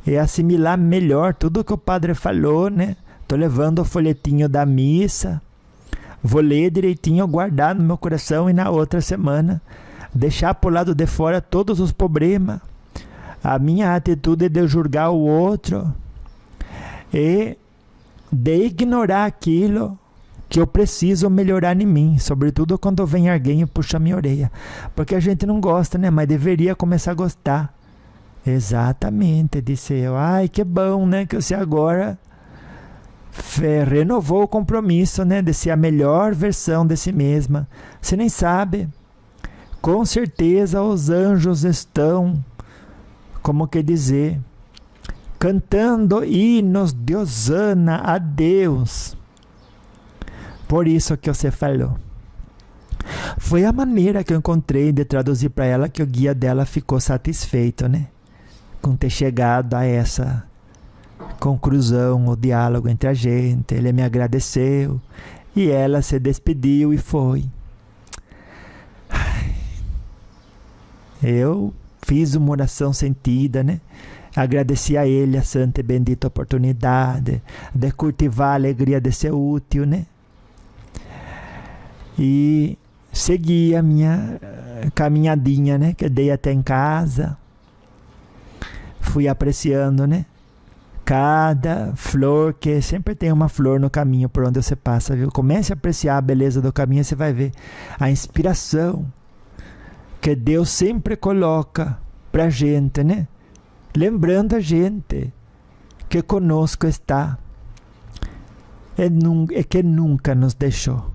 Speaker 1: e assimilar melhor tudo que o padre falou, né? Tô levando o folhetinho da missa, vou ler direitinho, guardar no meu coração e na outra semana deixar por lado de fora todos os problemas, a minha atitude de julgar o outro e de ignorar aquilo que eu preciso melhorar em mim, sobretudo quando vem alguém e puxa minha orelha, porque a gente não gosta, né? Mas deveria começar a gostar. Exatamente, disse eu. Ai, que bom, né? Que você agora renovou o compromisso, né, de ser a melhor versão de si mesma. Você nem sabe. Com certeza os anjos estão, como que dizer, cantando hinos de hosana a Deus. Por isso que você falou. Foi a maneira que eu encontrei de traduzir para ela, que o guia dela ficou satisfeito, né, com ter chegado a essa conclusão, o diálogo entre a gente. Ele me agradeceu e ela se despediu e foi. Eu fiz uma oração sentida, né? Agradeci a ele a santa e bendita oportunidade de cultivar a alegria de ser útil, né? E segui a minha caminhadinha, né? Que dei até em casa. Fui apreciando, né? Cada flor, que sempre tem uma flor no caminho por onde você passa, viu? Comece a apreciar a beleza do caminho e você vai ver a inspiração que Deus sempre coloca pra gente, né? Lembrando a gente que conosco está e que nunca nos deixou,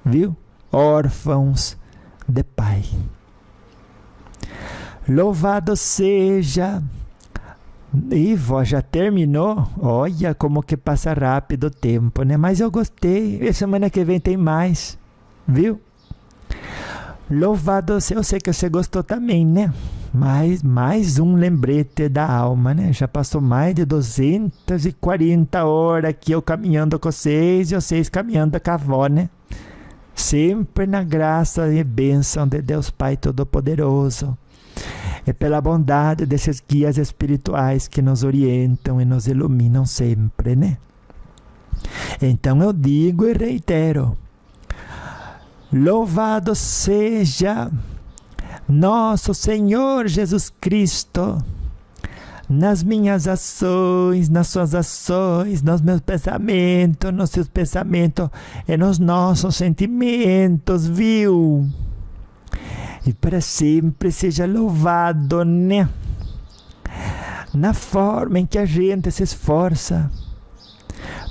Speaker 1: viu? Órfãos de Pai. Louvado seja. E vó, já terminou? Olha como que passa rápido o tempo, né? Mas eu gostei. E semana que vem tem mais, viu? Louvado seja. Eu sei que você gostou também, né? Mas mais um lembrete da alma, né? Já passou mais de 240 horas aqui eu caminhando com vocês e vocês caminhando com a avó, né? Sempre na graça e bênção de Deus Pai Todo-Poderoso. É pela bondade desses guias espirituais que nos orientam e nos iluminam sempre, né? Então eu digo e reitero: louvado seja nosso Senhor Jesus Cristo, nas minhas ações, nas suas ações, nos meus pensamentos, nos seus pensamentos e nos nossos sentimentos, viu? E para sempre seja louvado, né? Na forma em que a gente se esforça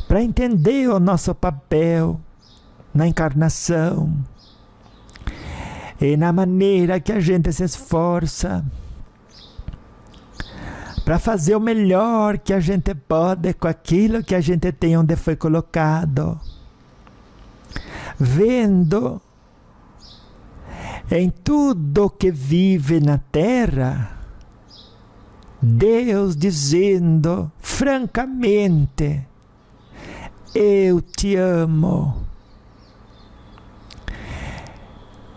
Speaker 1: para entender o nosso papel na encarnação, e na maneira que a gente se esforça para fazer o melhor que a gente pode com aquilo que a gente tem onde foi colocado, vendo em tudo que vive na terra Deus dizendo francamente: eu te amo.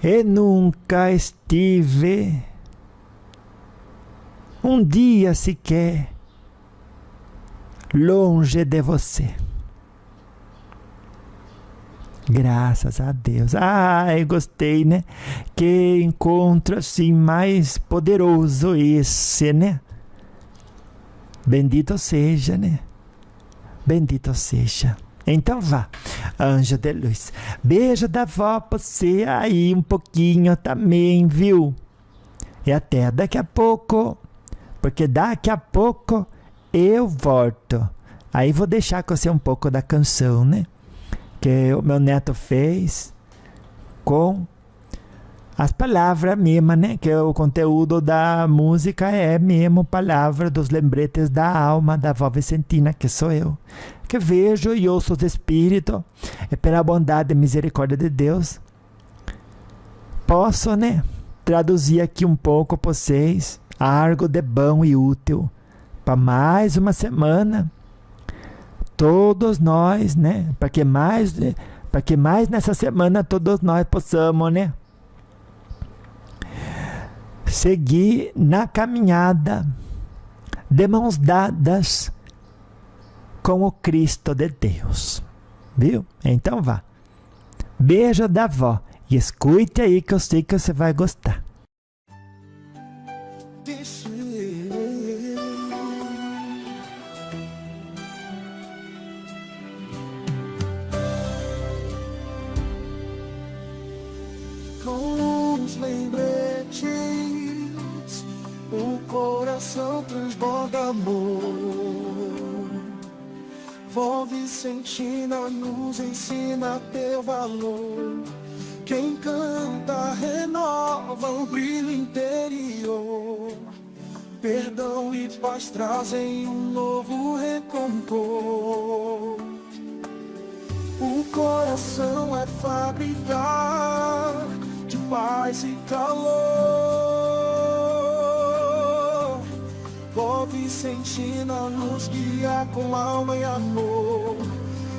Speaker 1: E nunca estive um dia sequer longe de você. Graças a Deus. Ai, gostei, né? Que encontro assim mais poderoso esse, né? Bendito seja, né? Bendito seja. Então vá, anjo de luz. Beijo da vó pra você aí um pouquinho também, viu? E até daqui a pouco, porque daqui a pouco eu volto. Aí vou deixar com você um pouco da canção, né? Que o meu neto fez com as palavras mesmo, né? Que o conteúdo da música é mesmo palavra dos lembretes da alma da vó Vicentina, que sou eu. Que vejo e ouço os espíritos, e pela bondade e misericórdia de Deus, posso, né? Traduzir aqui um pouco para vocês, algo de bom e útil, para mais uma semana. Todos nós, né? Para que mais nessa semana todos nós possamos, né? Seguir na caminhada de mãos dadas com o Cristo de Deus, viu? Então vá. Beijo da avó e escute aí que eu sei que você vai gostar.
Speaker 2: Com os lembretes, o coração transborda amor. Vó Vicentina nos ensina teu valor. Quem canta renova o brilho interior. Perdão e paz trazem um novo recompor. O coração é fábrica de paz e calor. Vó Vicentina nos guia com alma e amor.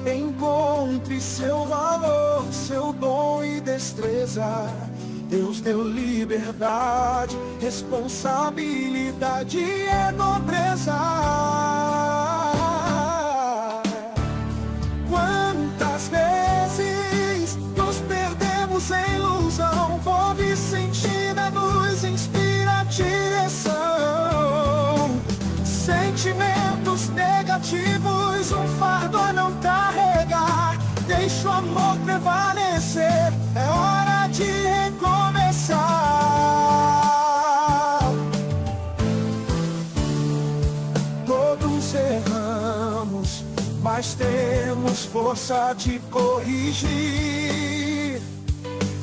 Speaker 2: Encontre seu valor, seu dom e destreza. Deus deu liberdade, responsabilidade e nobreza. Quantas vezes nos perdemos em ilusão? Vó Vicentina nos inspira a direção. Sentimentos negativos, um fardo a não carregar. Deixa o amor prevalecer, é hora de recomeçar. Todos erramos, força de corrigir.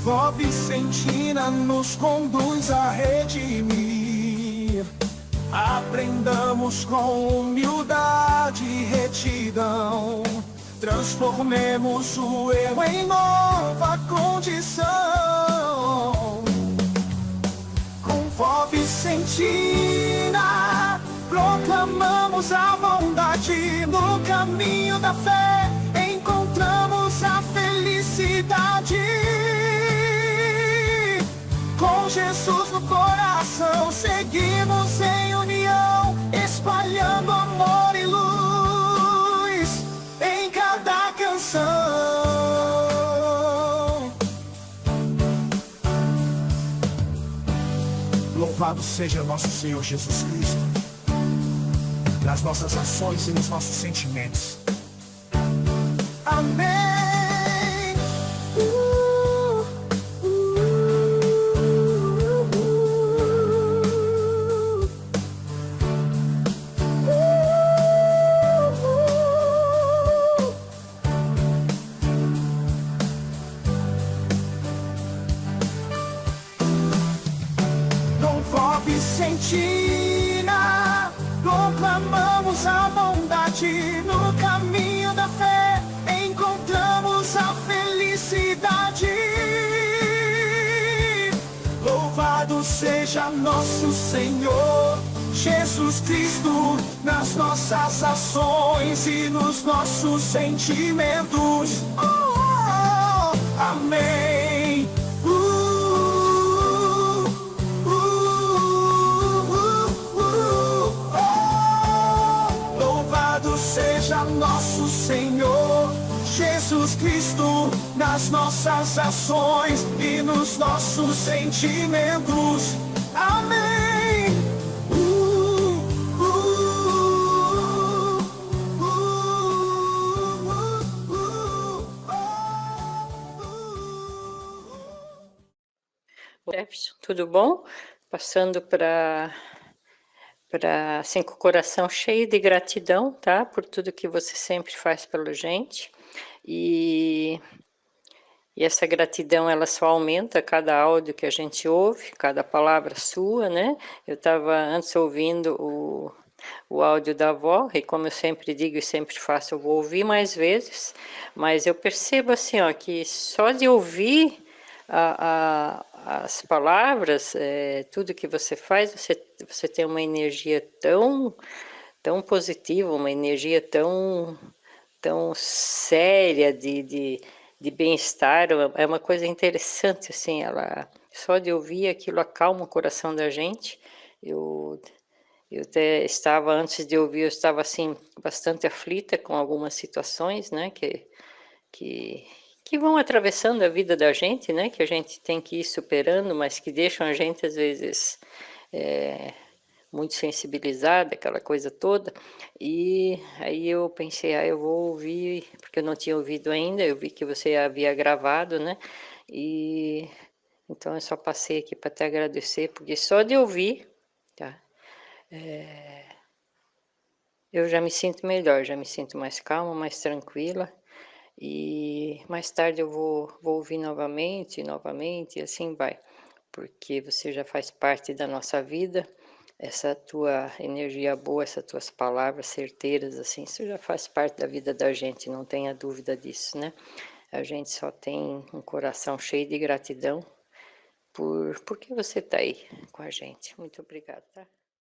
Speaker 2: Vó Vicentina nos conduz a redimir. Aprendamos com humildade e retidão. Transformemos o erro em nova condição. Com Vó Vicentina proclamamos a bondade. No caminho da fé encontramos a felicidade. Com Jesus no coração seguimos em união, espalhando amor e luz em cada canção. Louvado seja nosso Senhor Jesus Cristo, nas nossas ações e nos nossos sentimentos. Amém. Vó Vicentina, proclamamos a bondade. No caminho da fé encontramos a felicidade. Louvado seja nosso Senhor Jesus Cristo, nas nossas ações e nos nossos sentimentos. Amém. Seja nosso Senhor Jesus Cristo, nas nossas ações e nos nossos sentimentos. Amém.
Speaker 3: Jefferson, tudo bom? Passando para assim, com o coração cheio de gratidão, tá? Por tudo que você sempre faz pela gente. E essa gratidão, ela só aumenta a cada áudio que a gente ouve, cada palavra sua, né? Eu estava antes ouvindo o áudio da avó, e como eu sempre digo e sempre faço, eu vou ouvir mais vezes, mas eu percebo assim, ó, que só de ouvir as palavras, tudo que você faz, você tem uma energia tão positiva, uma energia tão séria de bem-estar. É uma coisa interessante, assim, ela só de ouvir aquilo acalma o coração da gente. Eu até estava, antes de ouvir, eu estava assim, bastante aflita com algumas situações, né, que vão atravessando a vida da gente, né, que a gente tem que ir superando, mas que deixam a gente, às vezes, muito sensibilizada, aquela coisa toda. E aí eu pensei, eu vou ouvir, porque eu não tinha ouvido ainda, eu vi que você havia gravado, né, e então eu só passei aqui para te agradecer, porque só de ouvir, tá, eu já me sinto melhor, já me sinto mais calma, mais tranquila. E mais tarde eu vou ouvir novamente, e assim vai, porque você já faz parte da nossa vida, essa tua energia boa, essas tuas palavras certeiras, assim, isso já faz parte da vida da gente, não tenha dúvida disso, né? A gente só tem um coração cheio de gratidão porque você está aí com a gente. Muito obrigada, tá?